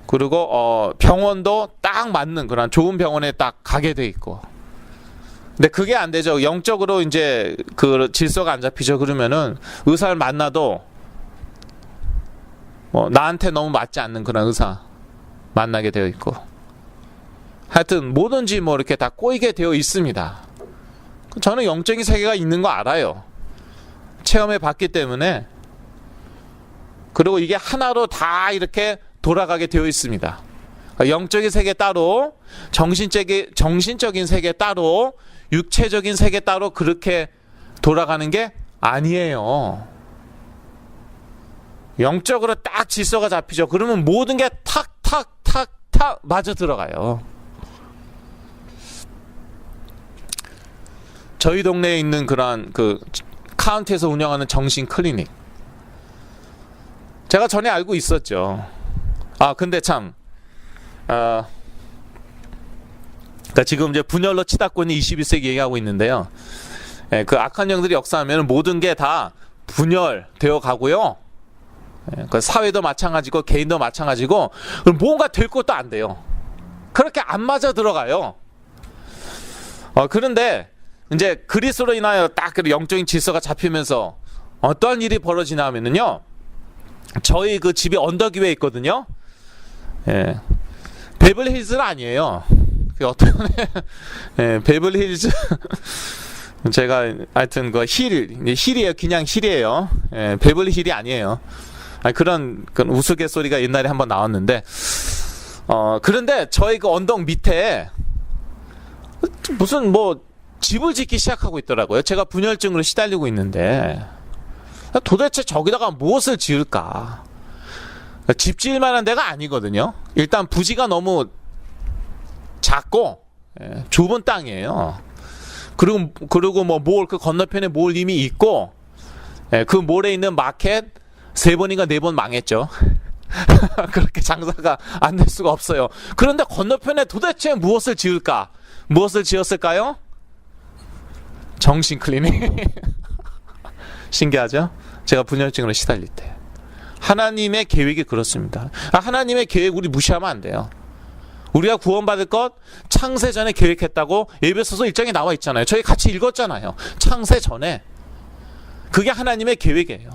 그리고 병원도 딱 맞는 그런 좋은 병원에 딱 가게 돼 있고. 근데 그게 안 되죠. 영적으로 이제 그 질서가 안 잡히죠. 그러면은 의사를 만나도 뭐 나한테 너무 맞지 않는 그런 의사 만나게 되어 있고. 하여튼 뭐든지 뭐 이렇게 다 꼬이게 되어 있습니다. 저는 영적인 세계가 있는 거 알아요. 체험해 봤기 때문에. 그리고 이게 하나로 다 이렇게 돌아가게 되어 있습니다. 영적인 세계 따로, 정신적인 세계 따로, 육체적인 세계 따로 그렇게 돌아가는 게 아니에요. 영적으로 딱 질서가 잡히죠. 그러면 모든 게 탁 맞아 들어가요. 저희 동네에 있는 그런 그 카운티에서 운영하는 정신 클리닉. 제가 전에 알고 있었죠. 근데 참, 그러니까 지금 이제 분열로 치닫고 있는 21세기 얘기하고 있는데요. 그 악한 영들이 역사하면 모든 게 다 분열되어 가고요. 그 사회도 마찬가지고 개인도 마찬가지고 뭔가 될 것도 안 돼요. 그렇게 안 맞아 들어가요. 그런데 이제 그리스도로 인하여 딱 영적인 질서가 잡히면서 어떠한 일이 벌어지나 하면은요. 저희 그 집이 언덕 위에 있거든요. 예. 베벌리힐즈는 아니에요. 어떤 베벌리힐즈 제가 하여튼 그 힐이에요. 그냥 힐이에요. 예, 베벌리 힐이 아니에요. 그런 우스갯소리가 옛날에 한번 나왔는데 그런데 저희 그 언덕 밑에 무슨 뭐 집을 짓기 시작하고 있더라고요. 제가 분열증으로 시달리고 있는데 도대체 저기다가 무엇을 지을까? 집 지을 만한 데가 아니거든요. 일단 부지가 너무 작고 좁은 땅이에요. 그리고 뭐 몰 그 건너편에 몰 이미 있고 그 몰에 있는 마켓 3번인가 4번 망했죠. 그렇게 장사가 안 될 수가 없어요. 그런데 건너편에 도대체 무엇을 지을까? 무엇을 지었을까요? 정신 클리닉. 신기하죠? 제가 분열증으로 시달릴 때. 하나님의 계획이 그렇습니다. 하나님의 계획 우리 무시하면 안 돼요. 우리가 구원받을 것 창세 전에 계획했다고 에베소서 1장에 나와 있잖아요. 저희 같이 읽었잖아요. 창세 전에. 그게 하나님의 계획이에요.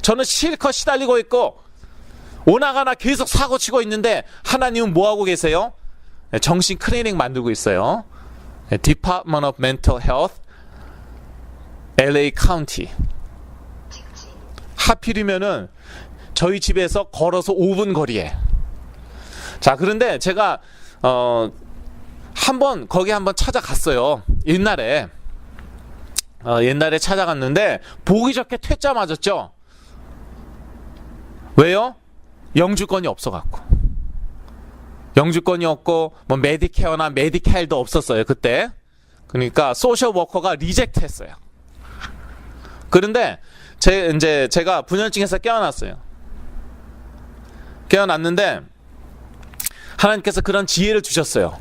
저는 실컷 시달리고 있고 오나가나 계속 사고치고 있는데 하나님은 뭐하고 계세요? 정신 클리닉 만들고 있어요. Department of Mental Health LA County. 하필이면은 저희 집에서 걸어서 5분 거리에. 자, 그런데 제가 거기 한번 찾아갔어요. 옛날에 찾아갔는데 보기 좋게 퇴짜 맞았죠. 왜요? 영주권이 없어갖고. 영주권이 없고 뭐 메디케어나 메디칼도 없었어요 그때. 그러니까 소셜 워커가 리젝트했어요. 그런데 제가 분열증에서 깨어났어요. 깨어났는데 하나님께서 그런 지혜를 주셨어요.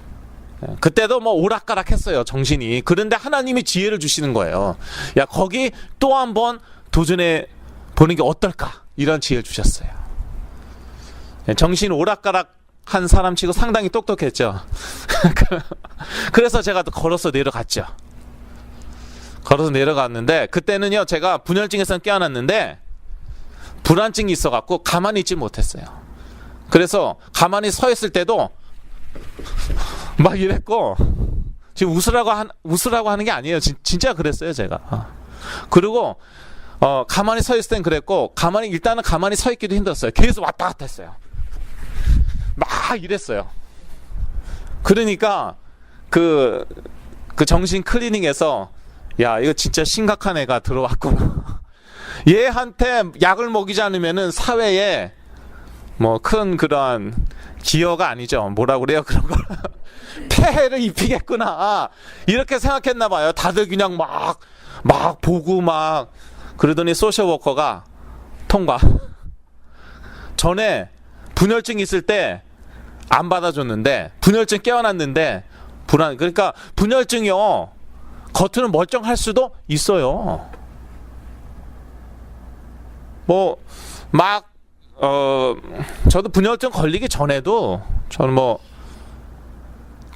그때도 뭐 오락가락했어요, 정신이. 그런데 하나님이 지혜를 주시는 거예요. 야, 거기 또 한번 도전해 보는 게 어떨까? 이런 지혜를 주셨어요. 정신 오락가락 한 사람 치고 상당히 똑똑했죠. 그래서 제가 또 걸어서 내려갔죠. 걸어서 내려갔는데, 그때는요, 제가 분열증에서 깨어났는데 불안증이 있어갖고 가만히 있지 못했어요. 그래서 가만히 서 있을 때도 막 이랬고, 지금 웃으라고 하는 게 아니에요. 진짜 그랬어요, 제가. 그리고 가만히 서 있을 땐 그랬고, 일단은 가만히 서 있기도 힘들었어요. 계속 왔다 갔다 했어요. 막 이랬어요. 그러니까 그 정신 클리닉에서, 야, 이거 진짜 심각한 애가 들어왔구나. 얘한테 약을 먹이지 않으면은 사회에 뭐 큰 그런 기여가 아니죠. 뭐라고 그래요, 그런 걸. 폐해를 입히겠구나. 이렇게 생각했나 봐요. 다들 그냥 막 보고 막 그러더니 소셜워커가 통과. 전에 분열증 있을 때 안 받아줬는데, 분열증 깨어났는데 그러니까 분열증이요, 겉으로는 멀쩡할 수도 있어요. 뭐 막 저도 분열증 걸리기 전에도 저는 뭐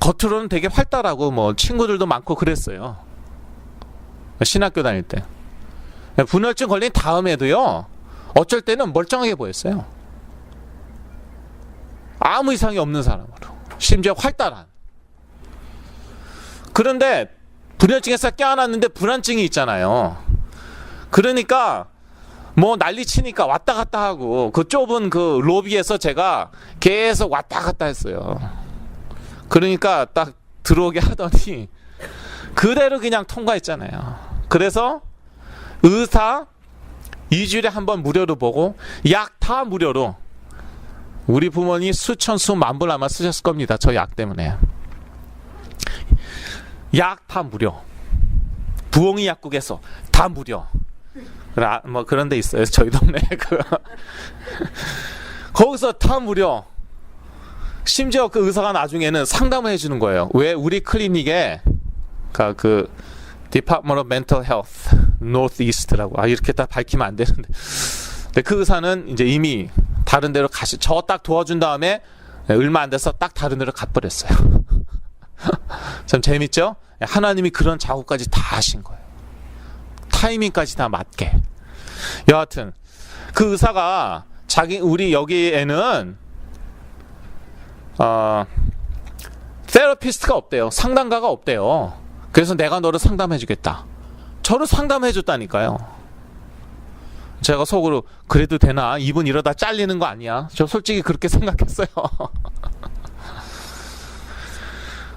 겉으로는 되게 활달하고 뭐 친구들도 많고 그랬어요. 신학교 다닐 때. 분열증 걸린 다음에도요, 어쩔 때는 멀쩡하게 보였어요. 아무 이상이 없는 사람으로. 심지어 활달한. 그런데 분열증에서 깨어났는데 불안증이 있잖아요. 그러니까 뭐 난리 치니까 왔다 갔다 하고, 그 좁은 그 로비에서 제가 계속 왔다 갔다 했어요. 그러니까 딱 들어오게 하더니 그대로 그냥 통과했잖아요. 그래서 의사 2주일에 한 번 무료로 보고, 약 다 무료로. 우리 부모님 수천 수만 불 아마 쓰셨을 겁니다. 저 약 때문에. 약 다 무료. 부엉이 약국에서 다 무료. 뭐 그런 데 있어요, 저희 동네에. 거기서 다 무료. 심지어 그 의사가 나중에는 상담을 해주는 거예요. 왜 우리 클리닉에 그 Department of Mental Health Northeast라고, 이렇게 딱 밝히면 안 되는데, 근데 그 의사는 이제 이미 다른 데로 저 딱 도와준 다음에 얼마 안 돼서 딱 다른 데로 가버렸어요. 참 재밌죠? 하나님이 그런 작업까지 다 하신 거예요. 타이밍까지 다 맞게. 여하튼 그 의사가 우리 여기에는 테라피스트가 없대요. 상담가가 없대요. 그래서 내가 너를 상담해주겠다. 저를 상담해줬다니까요. 제가 속으로, 그래도 되나? 이분 이러다 잘리는 거 아니야? 저 솔직히 그렇게 생각했어요.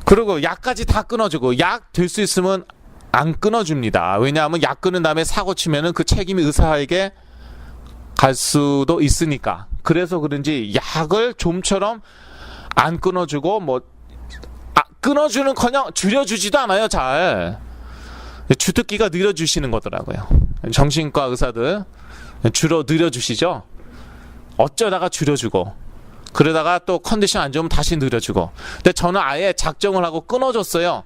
그리고 약까지 다 끊어주고, 약 될 수 있으면 안 끊어줍니다. 왜냐하면 약 끊은 다음에 사고 치면은 그 책임이 의사에게 갈 수도 있으니까. 그래서 그런지 약을 좀처럼 안 끊어주고, 끊어주는커녕 줄여주지도 않아요, 잘. 주특기가 늘려주시는 거더라고요. 정신과 의사들 주로 늘려주시죠. 어쩌다가 줄여주고, 그러다가 또 컨디션 안 좋으면 다시 늘려주고. 근데 저는 아예 작정을 하고 끊어줬어요.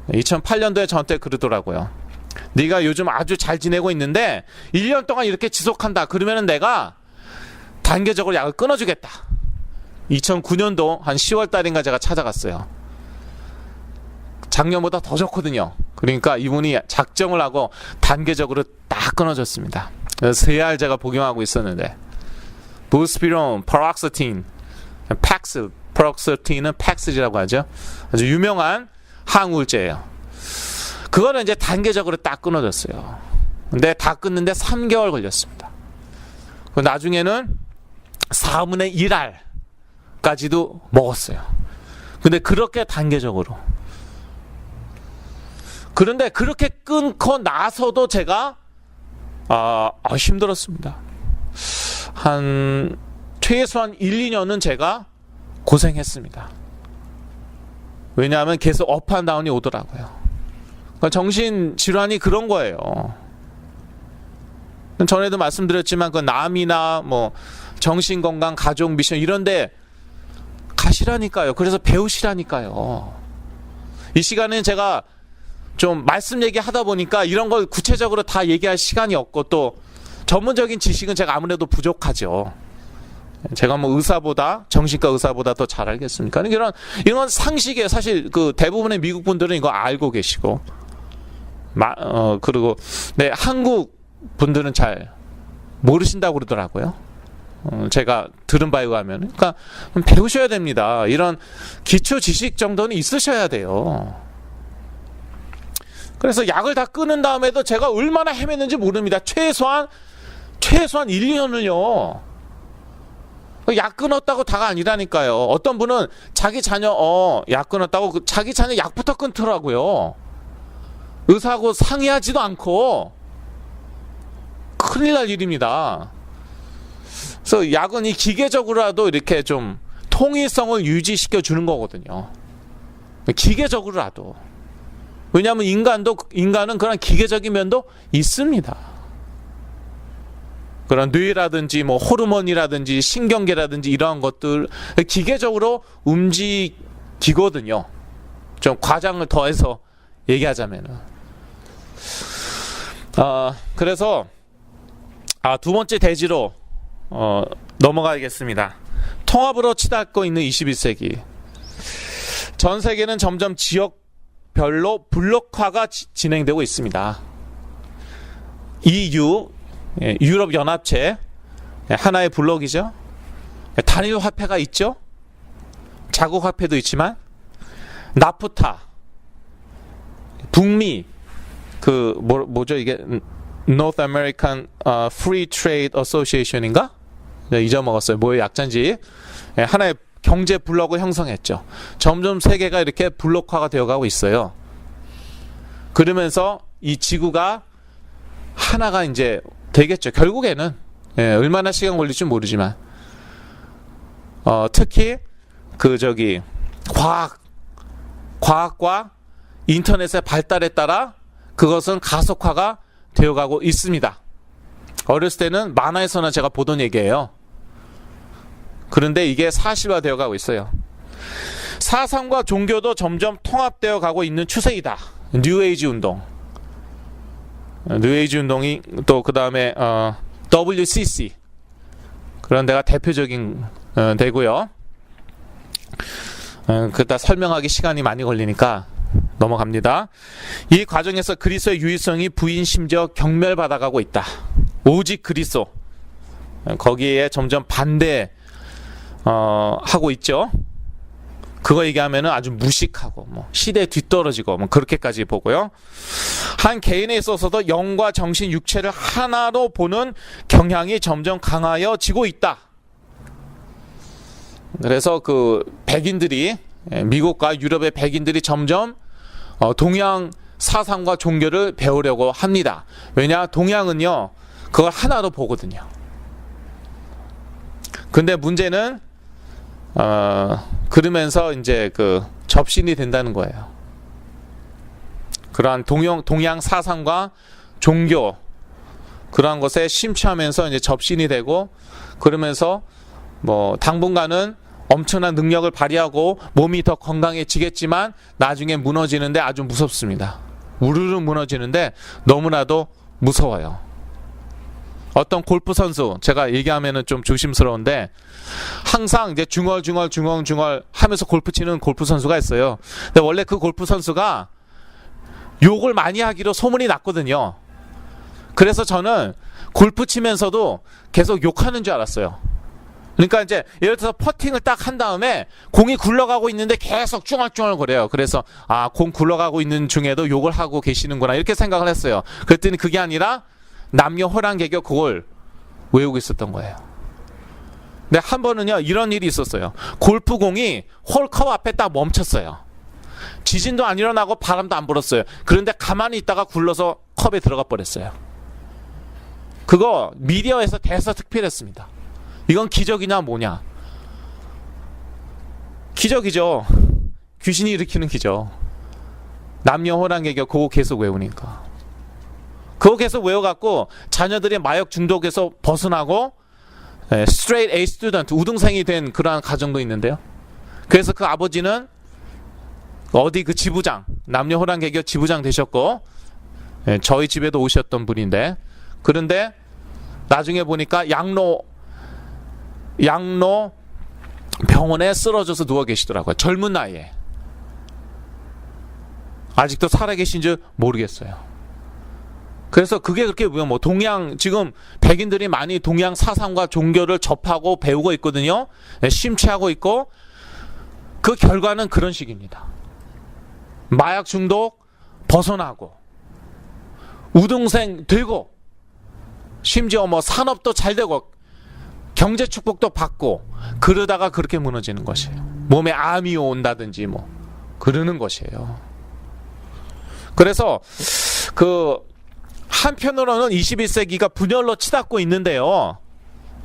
2008년도에 저한테 그러더라고요. 네가 요즘 아주 잘 지내고 있는데 1년 동안 이렇게 지속한다. 그러면은 내가 단계적으로 약을 끊어주겠다. 2009년도 한 10월 달인가 제가 찾아갔어요. 작년보다 더 좋거든요. 그러니까 이분이 작정을 하고 단계적으로 딱 끊어줬습니다. 3알 제가 복용하고 있었는데, 부스피론, paroxetine, paroxetine은 팩스지라고 하죠. 아주 유명한 항우울제예요. 그거는 이제 단계적으로 딱 끊어졌어요. 근데 다 끊는데 3개월 걸렸습니다. 나중에는 4분의 1알까지도 먹었어요. 근데 그렇게 단계적으로. 그런데 그렇게 끊고 나서도 제가 힘들었습니다. 최소한 1, 2년은 제가 고생했습니다. 왜냐하면 계속 업앤다운이 오더라고요. 그러니까 정신질환이 그런 거예요. 전에도 말씀드렸지만 그 남이나 뭐 정신건강 가족 미션 이런데 아시라니까요. 그래서 배우시라니까요. 이 시간은 제가 좀 말씀 얘기하다 보니까 이런 걸 구체적으로 다 얘기할 시간이 없고 또 전문적인 지식은 제가 아무래도 부족하죠. 제가 뭐 의사보다 정신과 의사보다 더 잘 알겠습니까? 이런 상식에 사실 그 대부분의 미국 분들은 이거 알고 계시고 그리고 네, 한국 분들은 잘 모르신다고 그러더라고요. 제가 들은 바에 의하면. 그러니까 배우셔야 됩니다. 이런 기초 지식 정도는 있으셔야 돼요. 그래서 약을 다 끊은 다음에도 제가 얼마나 헤맸는지 모릅니다. 최소한 1년을요. 약 끊었다고 다가 아니라니까요. 어떤 분은 자기 자녀 약 끊었다고 자기 자녀 약부터 끊더라고요. 의사하고 상의하지도 않고. 큰일 날 일입니다. 그래서 약은 이 기계적으로라도 이렇게 좀 통일성을 유지시켜 주는 거거든요. 기계적으로라도. 왜냐하면 인간은 그런 기계적인 면도 있습니다. 그런 뇌라든지 뭐 호르몬이라든지 신경계라든지 이러한 것들 기계적으로 움직이거든요. 좀 과장을 더해서 얘기하자면은. 그래서 두 번째 대지로 넘어가겠습니다. 통합으로 치닫고 있는 21세기. 전 세계는 점점 지역별로 블록화가 진행되고 있습니다. EU, 유럽연합체, 하나의 블록이죠. 단일 화폐가 있죠. 자국 화폐도 있지만 나프타, 북미, 뭐죠 이게 North American Free Trade Association인가? 잊어먹었어요. 뭐의 약자인지. 하나의 경제 블록을 형성했죠. 점점 세계가 이렇게 블록화가 되어가고 있어요. 그러면서 이 지구가 하나가 이제 되겠죠. 결국에는 얼마나 시간 걸릴지 모르지만 특히 과학과 인터넷의 발달에 따라 그것은 가속화가 되어가고 있습니다. 어렸을 때는 만화에서나 제가 보던 얘기예요. 그런데 이게 사실화 되어가고 있어요. 사상과 종교도 점점 통합되어 가고 있는 추세이다. 뉴에이지 운동. 뉴에이지 운동이 또 그 다음에 WCC 그런 데가 대표적인 데고요. 그다 설명하기 시간이 많이 걸리니까 넘어갑니다. 이 과정에서 그리스도의 유일성이 부인 심지어 경멸받아가고 있다. 오직 그리스도. 거기에 점점 반대 하고 있죠. 그거 얘기하면은 아주 무식하고 시대에 뒤떨어지고 그렇게까지 보고요. 한 개인에 있어서도 영과 정신, 육체를 하나로 보는 경향이 점점 강하여지고 있다. 그래서 그 백인들이 미국과 유럽의 백인들이 점점 동양 사상과 종교를 배우려고 합니다. 왜냐? 동양은요 그걸 하나로 보거든요. 근데 문제는 그러면서 이제 그 접신이 된다는 거예요. 그러한 동양 사상과 종교 그러한 것에 심취하면서 이제 접신이 되고 그러면서 당분간은 엄청난 능력을 발휘하고 몸이 더 건강해지겠지만 나중에 무너지는데 아주 무섭습니다. 우르르 무너지는데 너무나도 무서워요. 어떤 골프 선수, 제가 얘기하면은 좀 조심스러운데 항상 이제 중얼 하면서 골프 치는 골프 선수가 있어요. 근데 원래 그 골프 선수가 욕을 많이 하기로 소문이 났거든요. 그래서 저는 골프 치면서도 계속 욕하는 줄 알았어요. 그러니까 이제 예를 들어서 퍼팅을 딱 한 다음에 공이 굴러가고 있는데 계속 쭈얼쭈얼 거려요. 그래서 공 굴러가고 있는 중에도 욕을 하고 계시는구나 이렇게 생각을 했어요. 그랬더니 그게 아니라 남녀 호랑개교 그걸 외우고 있었던 거예요. 근데 한 번은요 이런 일이 있었어요. 골프공이 홀컵 앞에 딱 멈췄어요. 지진도 안 일어나고 바람도 안 불었어요. 그런데 가만히 있다가 굴러서 컵에 들어가 버렸어요. 그거 미디어에서 대서특필했습니다. 이건 기적이냐 뭐냐? 기적이죠. 귀신이 일으키는 기적. 남녀 호랑개교 그거 계속 외우니까. 그거 계속 외워갖고 자녀들이 마약 중독에서 벗어나고 straight A student 우등생이 된 그러한 가정도 있는데요. 그래서 그 아버지는 어디 그 지부장, 남녀호랑개교 지부장 되셨고, 예, 저희 집에도 오셨던 분인데, 그런데 나중에 보니까 양로 병원에 쓰러져서 누워 계시더라고요. 젊은 나이에. 아직도 살아계신지 모르겠어요. 그래서 그게 그렇게 뭐 동양, 지금 백인들이 많이 동양 사상과 종교를 접하고 배우고 있거든요. 예, 심취하고 있고, 그 결과는 그런 식입니다. 마약 중독 벗어나고, 우등생 되고, 심지어 뭐 산업도 잘 되고, 경제 축복도 받고, 그러다가 그렇게 무너지는 것이에요. 몸에 암이 온다든지 뭐 그러는 것이에요. 그래서 그 한편으로는 21세기가 분열로 치닫고 있는데요.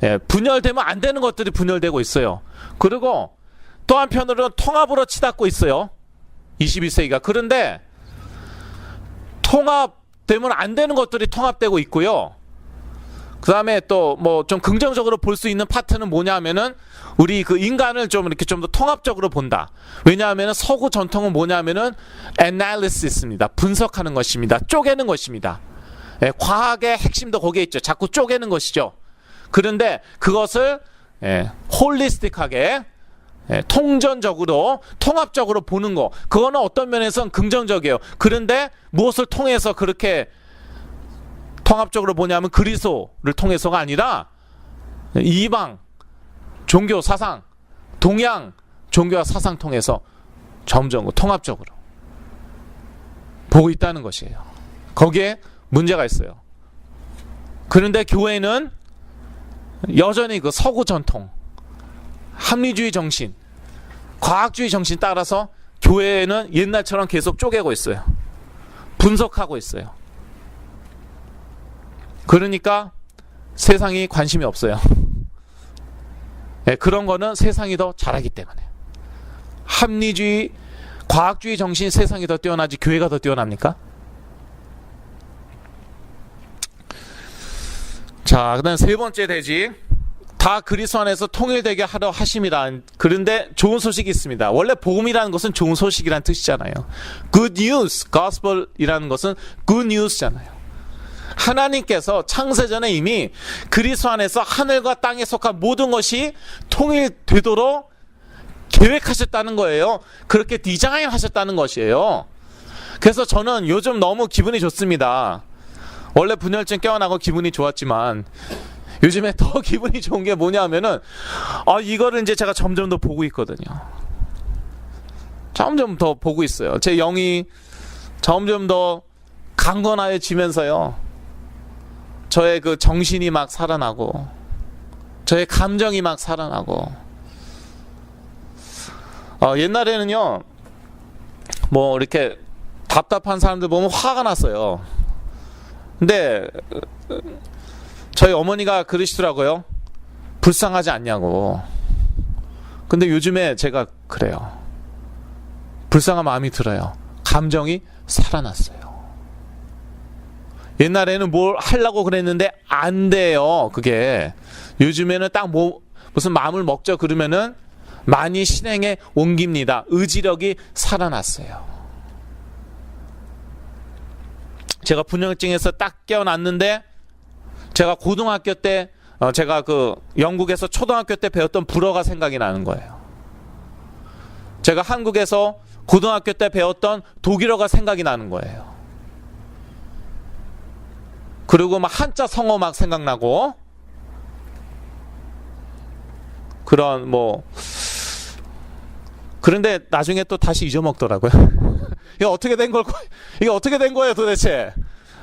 예, 분열되면 안 되는 것들이 분열되고 있어요. 그리고 또 한편으로는 통합으로 치닫고 있어요. 21세기가. 그런데 통합되면 안 되는 것들이 통합되고 있고요. 그 다음에 또 뭐 좀 긍정적으로 볼 수 있는 파트는 뭐냐 하면은 우리 그 인간을 좀 이렇게 좀 더 통합적으로 본다. 왜냐하면은 서구 전통은 뭐냐 하면은 analysis입니다. 분석하는 것입니다. 쪼개는 것입니다. 예, 과학의 핵심도 거기에 있죠. 자꾸 쪼개는 것이죠. 그런데 그것을 홀리스틱하게 통전적으로 통합적으로 보는 거, 그거는 어떤 면에서는 긍정적이에요. 그런데 무엇을 통해서 그렇게 통합적으로 보냐면 그리스도를 통해서가 아니라 이방 종교 사상, 동양 종교와 사상 통해서 점점 통합적으로 보고 있다는 것이에요. 거기에 문제가 있어요. 그런데 교회는 여전히 그 서구 전통, 합리주의 정신, 과학주의 정신 따라서 교회는 옛날처럼 계속 쪼개고 있어요. 분석하고 있어요. 그러니까 세상이 관심이 없어요. 네, 그런 거는 세상이 더 잘하기 때문에. 합리주의, 과학주의 정신 세상이 더 뛰어나지 교회가 더 뛰어납니까? 자, 그 다음 세 번째 대지. 다 그리스도 안에서 통일되게 하려 하심이라. 그런데 좋은 소식이 있습니다. 원래 복음이라는 것은 좋은 소식이라는 뜻이잖아요. Good news, gospel이라는 것은 good news잖아요. 하나님께서 창세전에 이미 그리스도 안에서 하늘과 땅에 속한 모든 것이 통일되도록 계획하셨다는 거예요. 그렇게 디자인하셨다는 것이에요. 그래서 저는 요즘 너무 기분이 좋습니다. 원래 분열증 깨어나고 기분이 좋았지만 요즘에 더 기분이 좋은 게 뭐냐면은 이거를 이제 제가 점점 더 보고 있거든요. 점점 더 보고 있어요. 제 영이 점점 더 강건해지면서요. 저의 그 정신이 막 살아나고, 저의 감정이 막 살아나고. 옛날에는요, 뭐 이렇게 답답한 사람들 보면 화가 났어요. 근데 저희 어머니가 그러시더라고요. 불쌍하지 않냐고. 근데 요즘에 제가 그래요. 불쌍한 마음이 들어요. 감정이 살아났어요. 옛날에는 뭘 하려고 그랬는데 안 돼요. 그게 요즘에는 딱 무슨 마음을 먹죠 그러면은 많이 실행에 옮깁니다. 의지력이 살아났어요. 제가 분열증에서 딱 깨어났는데, 제가 고등학교 때 제가 그 영국에서 초등학교 때 배웠던 불어가 생각이 나는 거예요. 제가 한국에서 고등학교 때 배웠던 독일어가 생각이 나는 거예요. 그리고 막 한자 성어 막 생각나고, 그런 뭐, 그런데 나중에 또 다시 잊어먹더라고요. 이게 어떻게 된 걸, 이게 어떻게 된 거예요 도대체?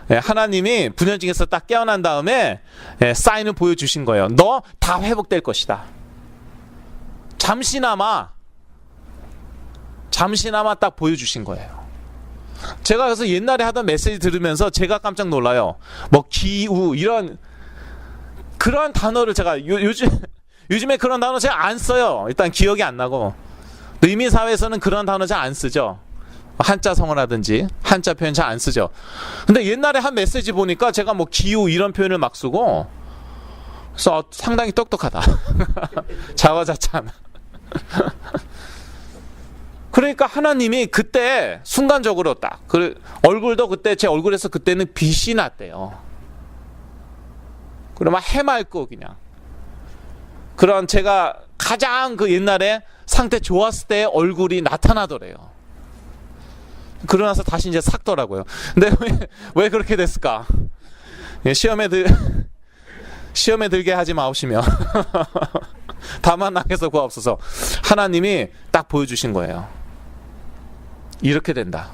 하나님이 분열증에서 딱 깨어난 다음에 사인을 보여주신 거예요. 너 다 회복될 것이다. 잠시나마 딱 보여주신 거예요. 제가 그래서 옛날에 하던 메시지 들으면서 제가 깜짝 놀라요. 뭐 기우 이런 그런 단어를 제가 요즘에 그런 단어 제가 안 써요. 일단 기억이 안 나고, 의미사회에서는 그런 단어 잘 안 쓰죠. 한자 성어라든지 한자 표현 잘 안 쓰죠. 근데 옛날에 한 메시지 보니까 제가 뭐 기우 이런 표현을 막 쓰고, 그래서 상당히 똑똑하다. 자화자찬. 그러니까 하나님이 그때 순간적으로 딱 얼굴도 그때 제 얼굴에서 그때는 빛이 났대요. 그러면 해맑고 그냥 그런 제가 가장 그 옛날에 상태 좋았을 때 얼굴이 나타나더래요. 그러고 나서 다시 이제 삭더라고요. 근데 왜 그렇게 됐을까? 시험에 들게 하지 마옵시며 다만 나에서 구하옵소서. 하나님이 딱 보여주신 거예요. 이렇게 된다.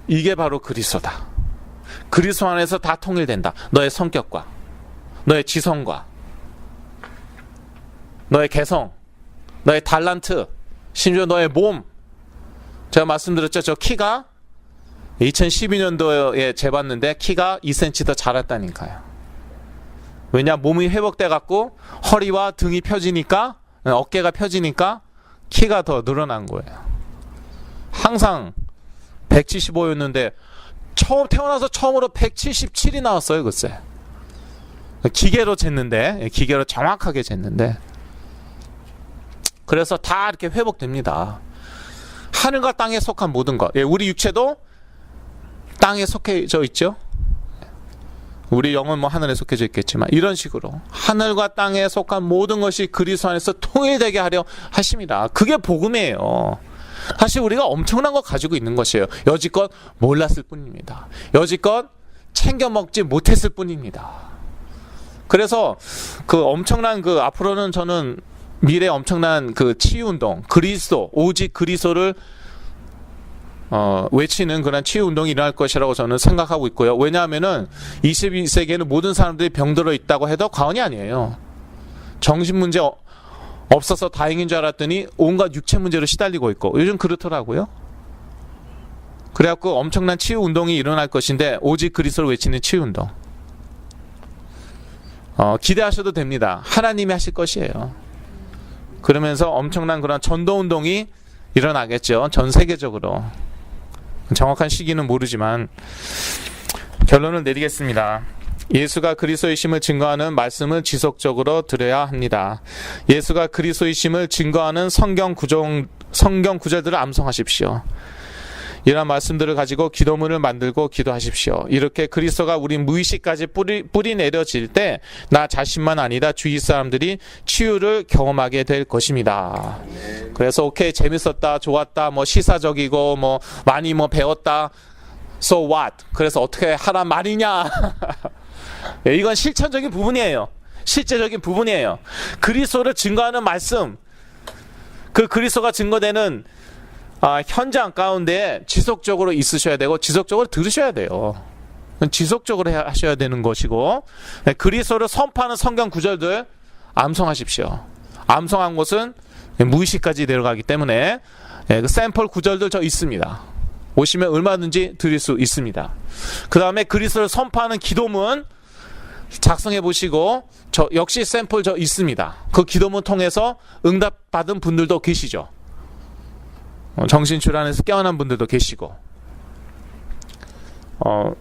이게 바로 그리스도다. 그리스도 안에서 다 통일된다. 너의 성격과 너의 지성과 너의 개성, 너의 달란트, 심지어 너의 몸. 제가 말씀드렸죠. 저 키가 2012년도에 재봤는데 키가 2cm 더 자랐다니까요. 왜냐? 몸이 회복돼 갖고 허리와 등이 펴지니까, 어깨가 펴지니까 키가 더 늘어난 거예요. 항상 175였는데 태어나서 처음으로 177이 나왔어요. 글쎄. 기계로 쟀는데, 기계로 정확하게 쟀는데, 그래서 다 이렇게 회복됩니다. 하늘과 땅에 속한 모든 것. 우리 육체도 땅에 속해져 있죠. 우리 영은 뭐 하늘에 속해져 있겠지만 이런 식으로 하늘과 땅에 속한 모든 것이 그리스도 안에서 통일되게 하려 하십니다. 그게 복음이에요. 사실 우리가 엄청난 거 가지고 있는 것이에요. 여지껏 몰랐을 뿐입니다. 여지껏 챙겨 먹지 못했을 뿐입니다. 그래서 그 엄청난 앞으로는 저는 미래 엄청난 치유운동, 그리스도, 오직 그리스도를 외치는 그런 치유운동이 일어날 것이라고 저는 생각하고 있고요. 왜냐하면은 21세기에는 모든 사람들이 병들어 있다고 해도 과언이 아니에요. 정신문제 없어서 다행인 줄 알았더니 온갖 육체 문제로 시달리고 있고 요즘 그렇더라고요. 그래갖고 엄청난 치유운동이 일어날 것인데 오직 그리스도를 외치는 치유운동. 기대하셔도 됩니다. 하나님이 하실 것이에요. 그러면서 엄청난 그런 전도운동이 일어나겠죠. 전 세계적으로. 정확한 시기는 모르지만 결론을 내리겠습니다. 예수가 그리스도이심을 증거하는 말씀을 지속적으로 드려야 합니다. 예수가 그리스도이심을 증거하는 성경 구절들을 암송하십시오. 이런 말씀들을 가지고 기도문을 만들고 기도하십시오. 이렇게 그리스도가 우리 무의식까지 뿌리 내려질 때 나 자신만 아니다 주위 사람들이 치유를 경험하게 될 것입니다. 그래서 오케이, 재밌었다, 좋았다, 뭐 시사적이고 뭐 많이 뭐 배웠다, so what? 그래서 어떻게 하란 말이냐? 이건 실천적인 부분이에요. 실제적인 부분이에요. 그리스도를 증거하는 말씀, 그 그리스도가 증거되는 현장 가운데 지속적으로 있으셔야 되고 지속적으로 들으셔야 돼요. 지속적으로 하셔야 되는 것이고, 그리스도를 선포하는 성경 구절들 암송하십시오. 암송한 것은 무의식까지 내려가기 때문에 그 샘플 구절들 저 있습니다. 오시면 얼마든지 드릴 수 있습니다. 그 다음에 그리스도를 선포하는 기도문 작성해 보시고 저 역시 샘플 저 있습니다. 그 기도문 통해서 응답받은 분들도 계시죠. 정신질환에서 깨어난 분들도 계시고,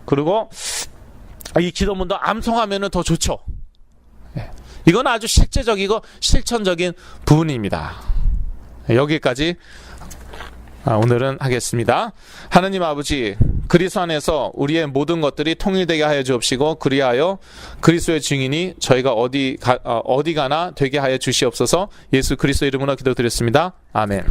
그리고 이 기도문도 암송하면 더 좋죠. 이건 아주 실제적이고 실천적인 부분입니다. 여기까지 오늘은 하겠습니다. 하느님 아버지, 그리스도 안에서 우리의 모든 것들이 통일되게 하여 주옵시고 그리하여 그리스도의 증인이 저희가 어디 가나 되게 하여 주시옵소서. 예수 그리스도 이름으로 기도드렸습니다. 아멘.